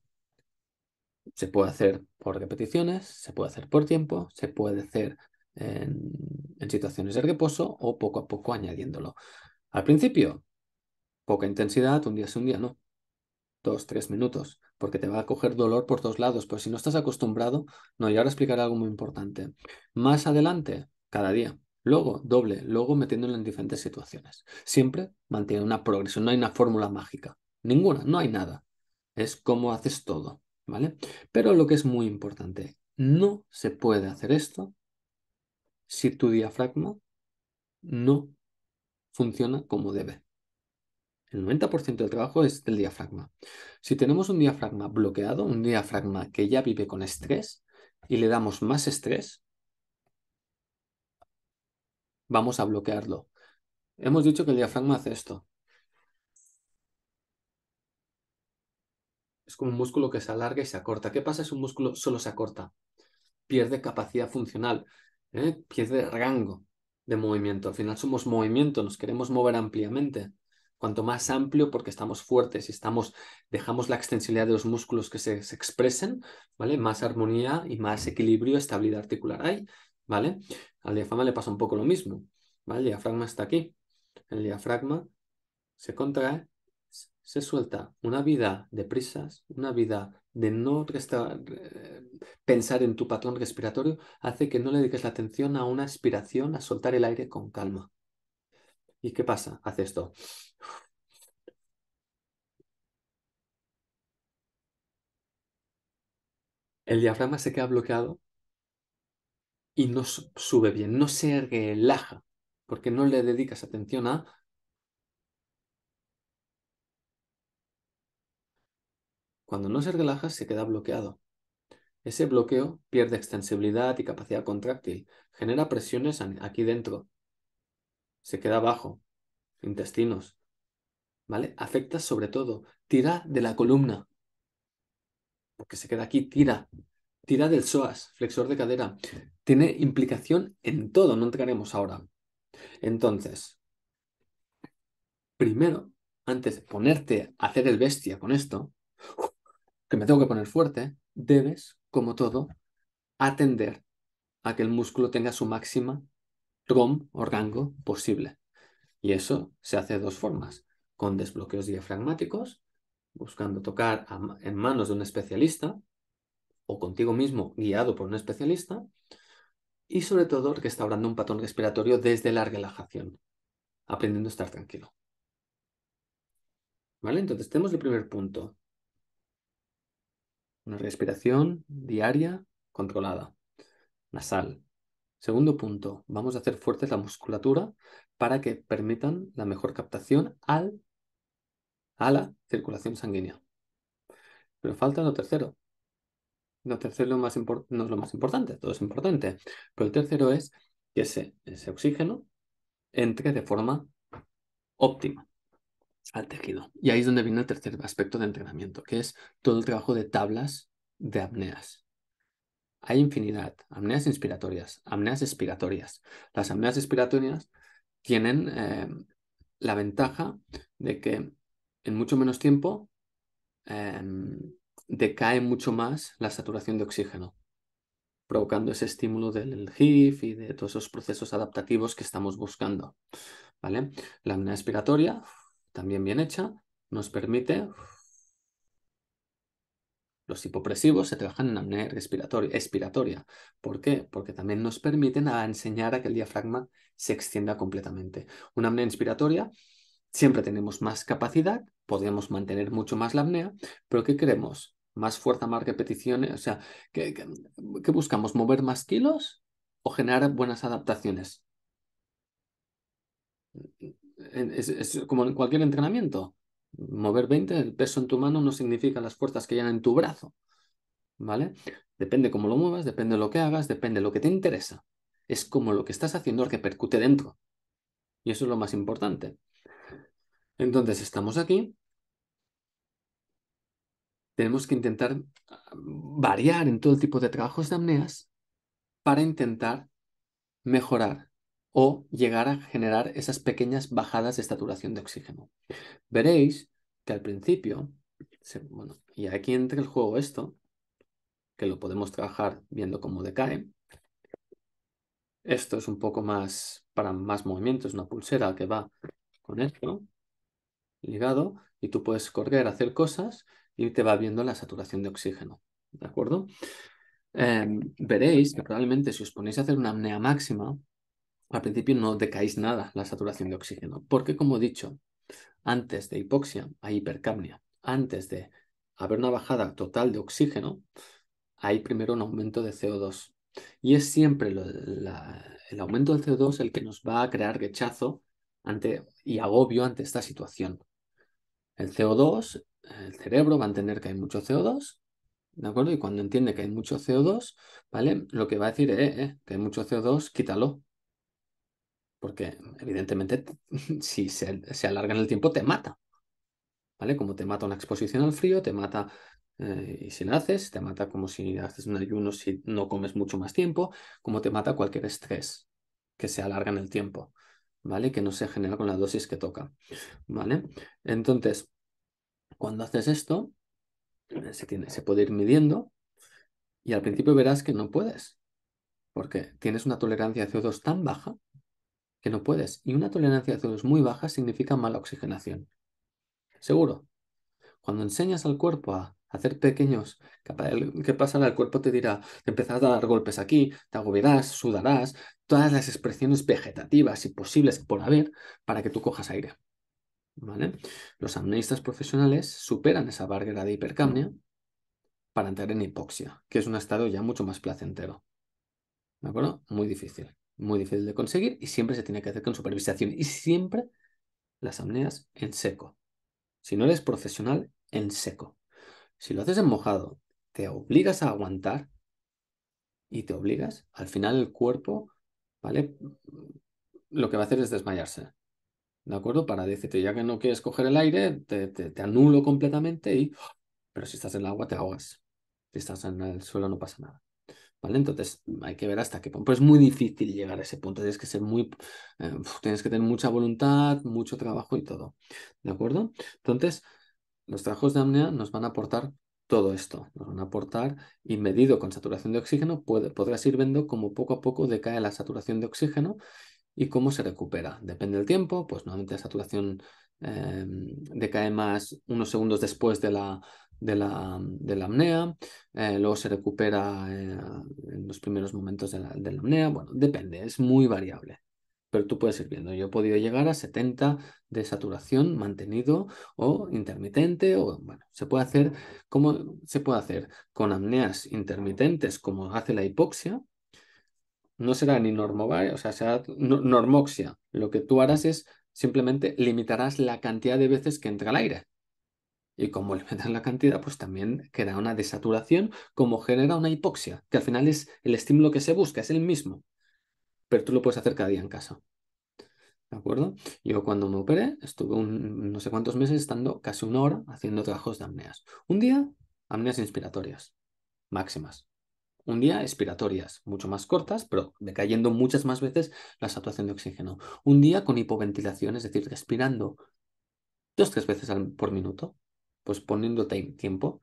se puede hacer por repeticiones, se puede hacer por tiempo, se puede hacer en, en situaciones de reposo o poco a poco añadiéndolo. Al principio, poca intensidad, un día sí, un día no. 2, 3 minutos, porque te va a coger dolor por todos lados. Pero si no estás acostumbrado, no, y ahora explicaré algo muy importante. Más adelante, cada día. Luego, doble, luego metiéndolo en diferentes situaciones. Siempre mantiene una progresión, no hay una fórmula mágica. Ninguna, no hay nada. Es cómo haces todo, ¿vale? Pero lo que es muy importante, no se puede hacer esto si tu diafragma no funciona como debe. El 90% del trabajo es del diafragma. Si tenemos un diafragma bloqueado, un diafragma que ya vive con estrés y le damos más estrés, vamos a bloquearlo. Hemos dicho que el diafragma hace esto. Es como un músculo que se alarga y se acorta. ¿Qué pasa si un músculo solo se acorta? Pierde capacidad funcional, pierde rango de movimiento. Al final somos movimiento, nos queremos mover ampliamente. Cuanto más amplio, porque estamos fuertes y dejamos la extensibilidad de los músculos que se expresen, ¿vale? Más armonía y más equilibrio, estabilidad articular hay, ¿vale? Al diafragma le pasa un poco lo mismo, ¿vale? El diafragma está aquí. El diafragma se contrae, se suelta. Una vida de prisas, una vida de no pensar en tu patrón respiratorio, hace que no le dediques la atención a una expiración, a soltar el aire con calma. ¿Y qué pasa? Hace esto. El diafragma se queda bloqueado y no sube bien, no se relaja, porque no le dedicas atención a... Cuando no se relaja, se queda bloqueado. Ese bloqueo pierde extensibilidad y capacidad contráctil, genera presiones aquí dentro, se queda bajo, intestinos, ¿vale? Afecta sobre todo, tira de la columna, porque se queda aquí, tira del psoas, flexor de cadera. Tiene implicación en todo, no entraremos ahora. Entonces, primero, antes de ponerte a hacer el bestia con esto, que me tengo que poner fuerte, debes, como todo, atender a que el músculo tenga su máxima ROM o rango posible. Y eso se hace de dos formas, con desbloqueos diafragmáticos, buscando tocar en manos de un especialista o contigo mismo guiado por un especialista, y sobre todo restaurando un patrón respiratorio desde la relajación, aprendiendo a estar tranquilo. ¿Vale? Entonces tenemos el primer punto, una respiración diaria controlada, nasal. Segundo punto, vamos a hacer fuertes la musculatura para que permitan la mejor captación a la circulación sanguínea. Pero falta lo tercero. Lo tercero no es lo más importante, todo es importante. Pero el tercero es que ese oxígeno entre de forma óptima al tejido. Y ahí es donde viene el tercer aspecto de entrenamiento, que es todo el trabajo de tablas de apneas. Hay infinidad, apneas inspiratorias, apneas expiratorias. Las apneas expiratorias tienen la ventaja de que en mucho menos tiempo eh, decae mucho más la saturación de oxígeno, provocando ese estímulo del HIF y de todos esos procesos adaptativos que estamos buscando. ¿Vale? La apnea expiratoria, también bien hecha, nos permite. Los hipopresivos se trabajan en apnea expiratoria. ¿Por qué? Porque también nos permiten enseñar a que el diafragma se extienda completamente. Una apnea inspiratoria, siempre tenemos más capacidad, podemos mantener mucho más la apnea, pero ¿qué queremos? Más fuerza, más repeticiones. O sea, ¿qué buscamos? ¿Mover más kilos o generar buenas adaptaciones? Es como en cualquier entrenamiento. Mover 20, el peso en tu mano no significa las fuerzas que hay en tu brazo. ¿Vale? Depende cómo lo muevas, depende de lo que hagas, depende de lo que te interesa. Es como lo que estás haciendo repercute dentro. Y eso es lo más importante. Entonces, estamos aquí, tenemos que intentar variar en todo el tipo de trabajos de apneas para intentar mejorar o llegar a generar esas pequeñas bajadas de saturación de oxígeno. Veréis que al principio, bueno, y aquí entra el juego esto, que lo podemos trabajar viendo cómo decae. Esto es un poco más para más movimientos, una pulsera que va con esto ligado y tú puedes correr, hacer cosas y te va viendo la saturación de oxígeno. ¿De acuerdo? Veréis que probablemente si os ponéis a hacer una apnea máxima, al principio no decaéis nada la saturación de oxígeno, porque como he dicho, antes de hipoxia hay hipercapnia. Antes de haber una bajada total de oxígeno, hay primero un aumento de CO2. Y es siempre el aumento del CO2 el que nos va a crear rechazo y agobio ante esta situación. El CO2, el cerebro va a entender que hay mucho CO2, ¿de acuerdo? Y cuando entiende que hay mucho CO2, ¿vale? Lo que va a decir, que hay mucho CO2, quítalo. Porque evidentemente si se alarga en el tiempo te mata. ¿Vale? Como te mata una exposición al frío, te mata, y si la haces, te mata como si haces un ayuno si no comes mucho más tiempo, como te mata cualquier estrés que se alarga en el tiempo, ¿vale? Que no se genera con la dosis que toca, ¿vale? Entonces, cuando haces esto, se puede ir midiendo y al principio verás que no puedes, porque tienes una tolerancia de CO2 tan baja que no puedes. Y una tolerancia de CO2 muy baja significa mala oxigenación. Seguro. Cuando enseñas al cuerpo a hacer pequeños, ¿qué pasará? El cuerpo te dirá, te empezarás a dar golpes aquí, te agobiarás, sudarás, todas las expresiones vegetativas y posibles por haber para que tú cojas aire. ¿Vale? Los apneístas profesionales superan esa barrera de hipercapnia para entrar en hipoxia, que es un estado ya mucho más placentero. ¿De acuerdo? Muy difícil de conseguir y siempre se tiene que hacer con supervisación y siempre las apneas en seco. Si no eres profesional, en seco. Si lo haces en mojado, te obligas a aguantar y te obligas, al final el cuerpo, ¿vale? Lo que va a hacer es desmayarse, ¿de acuerdo? Para decirte, ya que no quieres coger el aire, te anulo completamente pero si estás en el agua te ahogas. Si estás en el suelo no pasa nada. ¿vale? Entonces hay que ver hasta qué punto. Pero es muy difícil llegar a ese punto. Tienes que ser tienes que tener mucha voluntad, mucho trabajo y todo. ¿De acuerdo? Entonces, los trabajos de apnea nos van a aportar todo esto. Nos van a aportar y medido con saturación de oxígeno, podrás ir viendo cómo poco a poco decae la saturación de oxígeno y cómo se recupera. Depende del tiempo, pues normalmente la saturación decae más unos segundos después de la apnea, luego se recupera en los primeros momentos de la apnea. Bueno, depende, es muy variable. Pero tú puedes ir viendo. Yo he podido llegar a 70 de saturación mantenido o intermitente. O, bueno, se puede hacer, ¿cómo se puede hacer? Con apneas intermitentes, como hace la hipoxia, no será ni normovaria, o sea, será normoxia. Lo que tú harás es simplemente limitarás la cantidad de veces que entra el aire. Y como limitas la cantidad, pues también queda una desaturación, como genera una hipoxia, que al final es el estímulo que se busca, es el mismo, pero tú lo puedes hacer cada día en casa. ¿De acuerdo? Yo cuando me operé estuve no sé cuántos meses estando casi una hora haciendo trabajos de apneas. Un día, apneas inspiratorias, máximas. Un día expiratorias, mucho más cortas, pero decayendo muchas más veces la saturación de oxígeno. Un día con hipoventilación, es decir, respirando 2 o 3 veces por minuto, pues poniendo tiempo,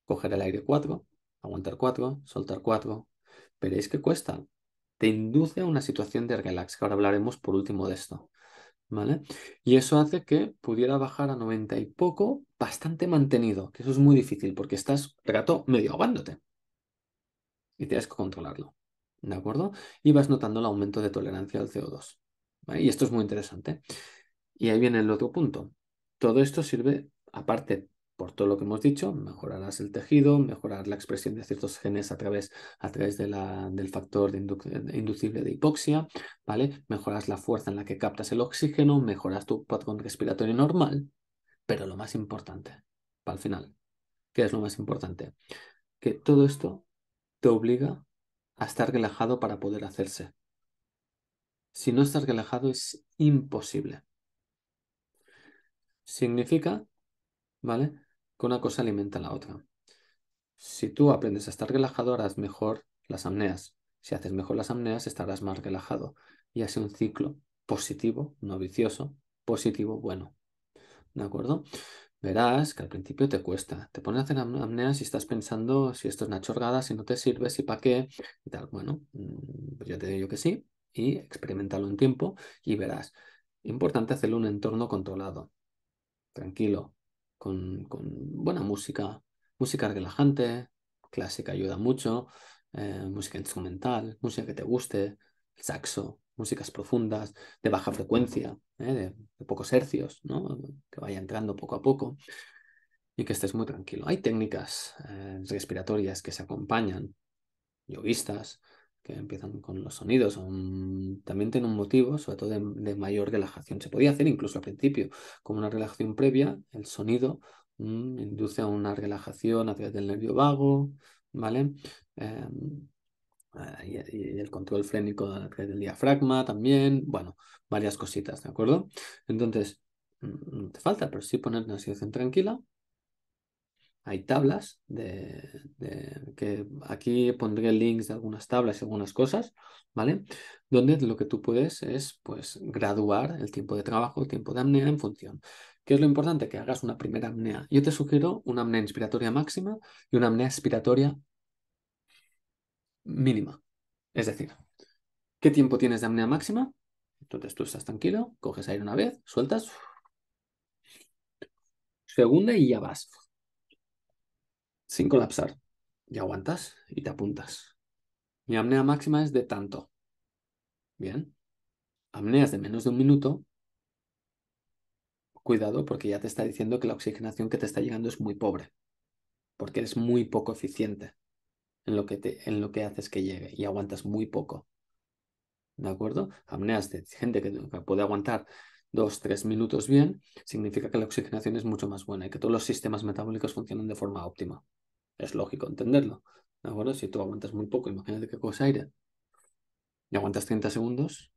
coger el aire 4, aguantar 4, soltar 4. Veréis que cuesta. Te induce a una situación de relax, que ahora hablaremos por último de esto. ¿Vale? Y eso hace que pudiera bajar a 90 y poco, bastante mantenido, que eso es muy difícil porque estás rato medio ahogándote y tienes que controlarlo, ¿de acuerdo? Y vas notando el aumento de tolerancia al CO2, ¿vale? Y esto es muy interesante. Y ahí viene el otro punto. Todo esto sirve, aparte, por todo lo que hemos dicho, mejorarás el tejido, mejorar la expresión de ciertos genes a través del factor inducible de hipoxia, ¿vale? Mejoras la fuerza en la que captas el oxígeno, mejoras tu patrón respiratorio normal, pero lo más importante, para el final, ¿qué es lo más importante? Que todo esto te obliga a estar relajado para poder hacerse. Si no estás relajado es imposible. Significa, ¿vale? Que una cosa alimenta a la otra. Si tú aprendes a estar relajado, harás mejor las apneas. Si haces mejor las apneas, estarás más relajado. Y así un ciclo positivo, no vicioso, positivo, bueno. ¿De acuerdo? Verás que al principio te cuesta. Te pones a hacer apneas y estás pensando si esto es una chorrada, si no te sirve, si para qué y tal. Bueno, pues yo te digo que sí y experimentalo un tiempo y verás. Importante hacerlo en un entorno controlado, tranquilo, con buena música, música relajante, clásica ayuda mucho, música instrumental, música que te guste, saxo, músicas profundas, de baja frecuencia, de pocos hercios, ¿no? Que vaya entrando poco a poco y que estés muy tranquilo. Hay técnicas respiratorias que se acompañan, yoguistas, que empiezan con los sonidos, también tienen un motivo, sobre todo de mayor relajación. Se podía hacer incluso al principio, como una relajación previa, el sonido induce a una relajación a través del nervio vago, ¿vale? Em, y el control frénico a través del diafragma también, bueno, varias cositas, ¿de acuerdo? Entonces, no te falta, pero sí poner una situación tranquila. Hay tablas que aquí pondré links de algunas tablas y algunas cosas, ¿vale? Donde lo que tú puedes es, pues, graduar el tiempo de trabajo, el tiempo de apnea en función. ¿Qué es lo importante? Que hagas una primera apnea. Yo te sugiero una apnea inspiratoria máxima y una apnea expiratoria mínima. Es decir, ¿qué tiempo tienes de apnea máxima? Entonces tú estás tranquilo, coges aire una vez, sueltas, segunda y ya vas, sin colapsar. Y aguantas y te apuntas. Mi apnea máxima es de tanto. Bien. Apneas de menos de un minuto, cuidado porque ya te está diciendo que la oxigenación que te está llegando es muy pobre, porque eres muy poco eficiente en lo que haces que llegue y aguantas muy poco. ¿De acuerdo? Apneas de gente que puede aguantar 2, 3 minutos bien, significa que la oxigenación es mucho más buena y que todos los sistemas metabólicos funcionan de forma óptima. Es lógico entenderlo. ¿De acuerdo? Si tú aguantas muy poco, imagínate que coges aire y aguantas 30 segundos,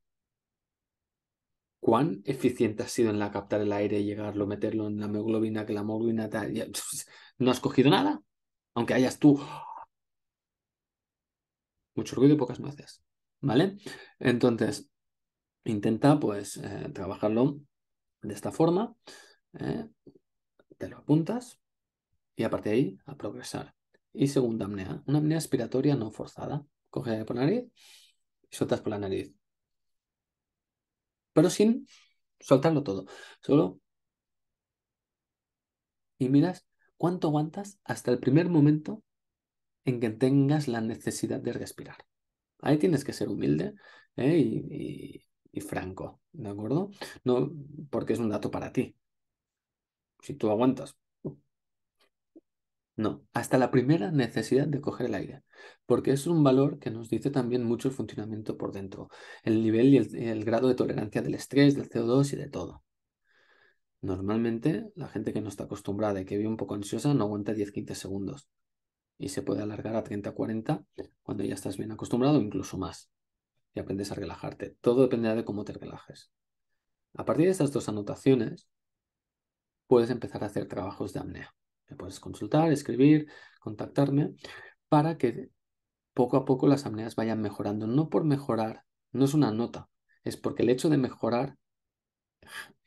¿cuán eficiente has sido en la captar el aire, llegarlo, meterlo en la hemoglobina, que la hemoglobina no has cogido nada? Aunque hayas tú mucho ruido y pocas nueces, ¿vale? Entonces, intenta pues trabajarlo de esta forma, ¿eh? Te lo apuntas y a partir de ahí a progresar. Y segunda apnea, una apnea expiratoria no forzada. Coge aire por la nariz y sueltas por la nariz, pero sin soltarlo todo. Solo y miras cuánto aguantas hasta el primer momento en que tengas la necesidad de respirar. Ahí tienes que ser humilde, ¿eh? y franco, ¿de acuerdo? No porque es un dato para ti. Si tú aguantas, no, hasta la primera necesidad de coger el aire, porque es un valor que nos dice también mucho el funcionamiento por dentro, el nivel y el grado de tolerancia del estrés, del CO2 y de todo. Normalmente, la gente que no está acostumbrada y que vive un poco ansiosa no aguanta 10-15 segundos y se puede alargar a 30-40 cuando ya estás bien acostumbrado, incluso más, y aprendes a relajarte. Todo dependerá de cómo te relajes. A partir de estas dos anotaciones, puedes empezar a hacer trabajos de apnea. Me puedes consultar, escribir, contactarme para que poco a poco las apneas vayan mejorando. No por mejorar, no es una nota, es porque el hecho de mejorar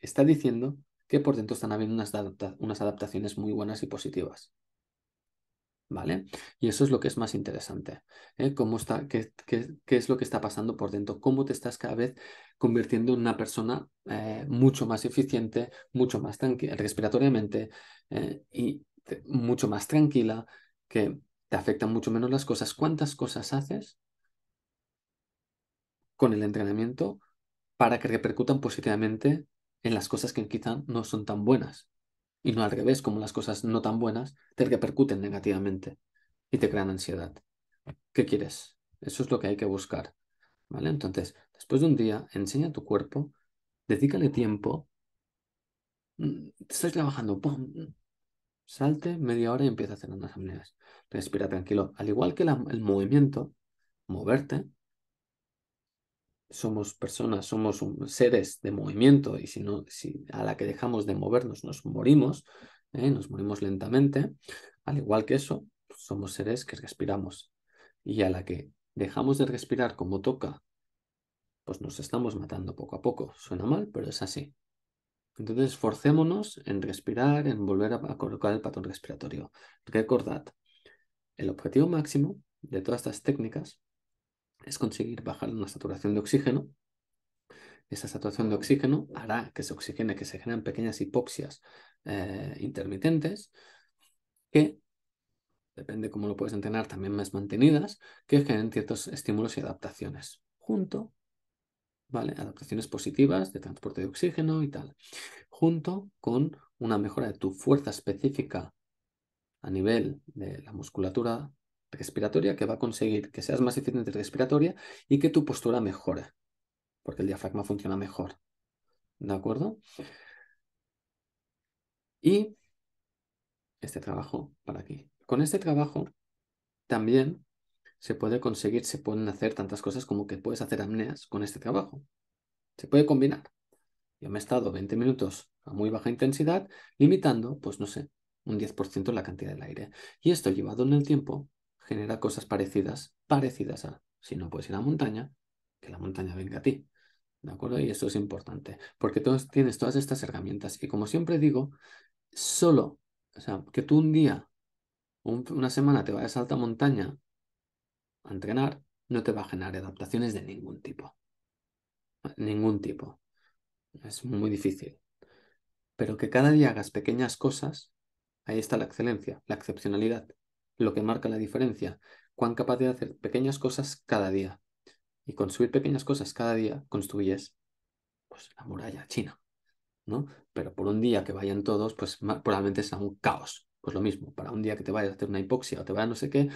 está diciendo que por dentro están habiendo unas adaptaciones muy buenas y positivas. ¿Vale? Y eso es lo que es más interesante. ¿Eh? ¿Cómo está, qué es lo que está pasando por dentro? ¿Cómo te estás cada vez convirtiendo en una persona mucho más eficiente, mucho más tranquila, respiratoriamente mucho más tranquila, que te afectan mucho menos las cosas? ¿Cuántas cosas haces con el entrenamiento para que repercutan positivamente en las cosas que quizá no son tan buenas? Y no al revés, como las cosas no tan buenas te repercuten negativamente y te crean ansiedad. ¿Qué quieres? Eso es lo que hay que buscar, ¿vale? Entonces, después de un día, enseña a tu cuerpo, dedícale tiempo, estás trabajando, ¡pum! Salte media hora y empieza a hacer unas apneas. Respira tranquilo. Al igual que el movimiento, moverte, somos personas, somos seres de movimiento y si a la que dejamos de movernos nos morimos lentamente, al igual que eso, somos seres que respiramos. Y a la que dejamos de respirar como toca, pues nos estamos matando poco a poco. Suena mal, pero es así. Entonces, esforcémonos en respirar, en volver a colocar el patrón respiratorio. Recordad, el objetivo máximo de todas estas técnicas es conseguir bajar una saturación de oxígeno. Esa saturación de oxígeno hará que se oxigene, que se generen pequeñas hipoxias intermitentes, que, depende cómo lo puedes entrenar, también más mantenidas, que generen ciertos estímulos y adaptaciones. ¿Vale? Adaptaciones positivas de transporte de oxígeno y tal, junto con una mejora de tu fuerza específica a nivel de la musculatura respiratoria que va a conseguir que seas más eficiente respiratoria y que tu postura mejore, porque el diafragma funciona mejor. ¿De acuerdo? Y este trabajo para aquí. Con este trabajo también se puede conseguir, se pueden hacer tantas cosas como que puedes hacer apneas con este trabajo. Se puede combinar. Yo me he estado 20 minutos a muy baja intensidad, limitando, pues no sé, un 10% la cantidad del aire. Y esto llevado en el tiempo genera cosas parecidas a, si no puedes ir a la montaña, que la montaña venga a ti. ¿De acuerdo? Y esto es importante, porque tienes todas estas herramientas. Y como siempre digo, solo, o sea, que tú un día, una semana te vayas a alta montaña a entrenar, no te va a generar adaptaciones de ningún tipo. Ningún tipo. Es muy difícil. Pero que cada día hagas pequeñas cosas, ahí está la excelencia, la excepcionalidad, lo que marca la diferencia. Cuán capaz de hacer pequeñas cosas cada día. Y construir pequeñas cosas cada día construyes pues, la muralla china, ¿no? Pero por un día que vayan todos, pues probablemente sea un caos. Pues lo mismo, para un día que te vayas a hacer una hipoxia o te vaya no sé qué,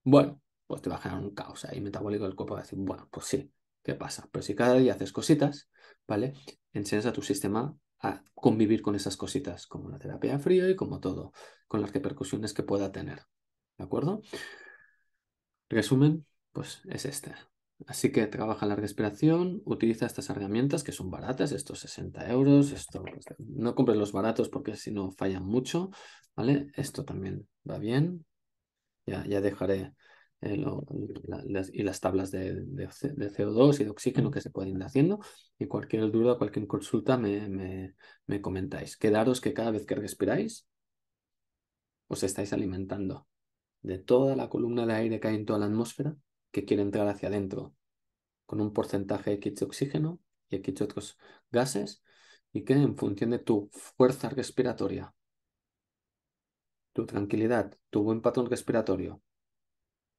bueno, pues te va a generar un caos ahí metabólico del cuerpo. Va a decir, bueno, pues sí, ¿qué pasa? Pero si cada día haces cositas, ¿vale? Enseñas a tu sistema a convivir con esas cositas, como la terapia frío y como todo, con las repercusiones que pueda tener. ¿De acuerdo? Resumen, pues es este. Así que trabaja la respiración, utiliza estas herramientas que son baratas, estos 60 euros, esto, pues, no compres los baratos porque si no fallan mucho, ¿vale? Esto también va bien, ya dejaré y las tablas de CO2 y de oxígeno que se pueden ir haciendo. Y cualquier duda, cualquier consulta me comentáis. Quedaros que cada vez que respiráis os estáis alimentando de toda la columna de aire que hay en toda la atmósfera que quiere entrar hacia adentro con un porcentaje X de oxígeno y X de otros gases y que en función de tu fuerza respiratoria, tu tranquilidad, tu buen patrón respiratorio,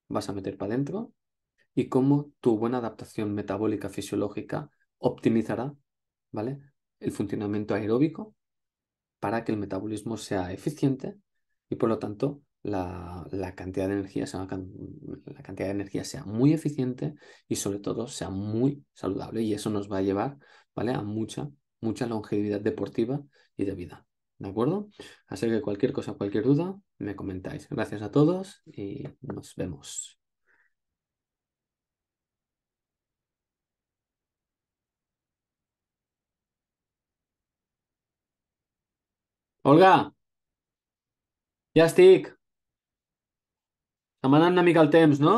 vas a meter para adentro y cómo tu buena adaptación metabólica fisiológica optimizará, ¿vale? El funcionamiento aeróbico para que el metabolismo sea eficiente y por lo tanto la cantidad de energía sea la cantidad de energía sea muy eficiente y sobre todo sea muy saludable y eso nos va a llevar, ¿vale? A mucha longevidad deportiva y de vida. ¿De acuerdo? Así que cualquier cosa, cualquier duda, me comentáis. Gracias a todos y nos vemos. Olga, ja estic. Demanant una mica el temps, no?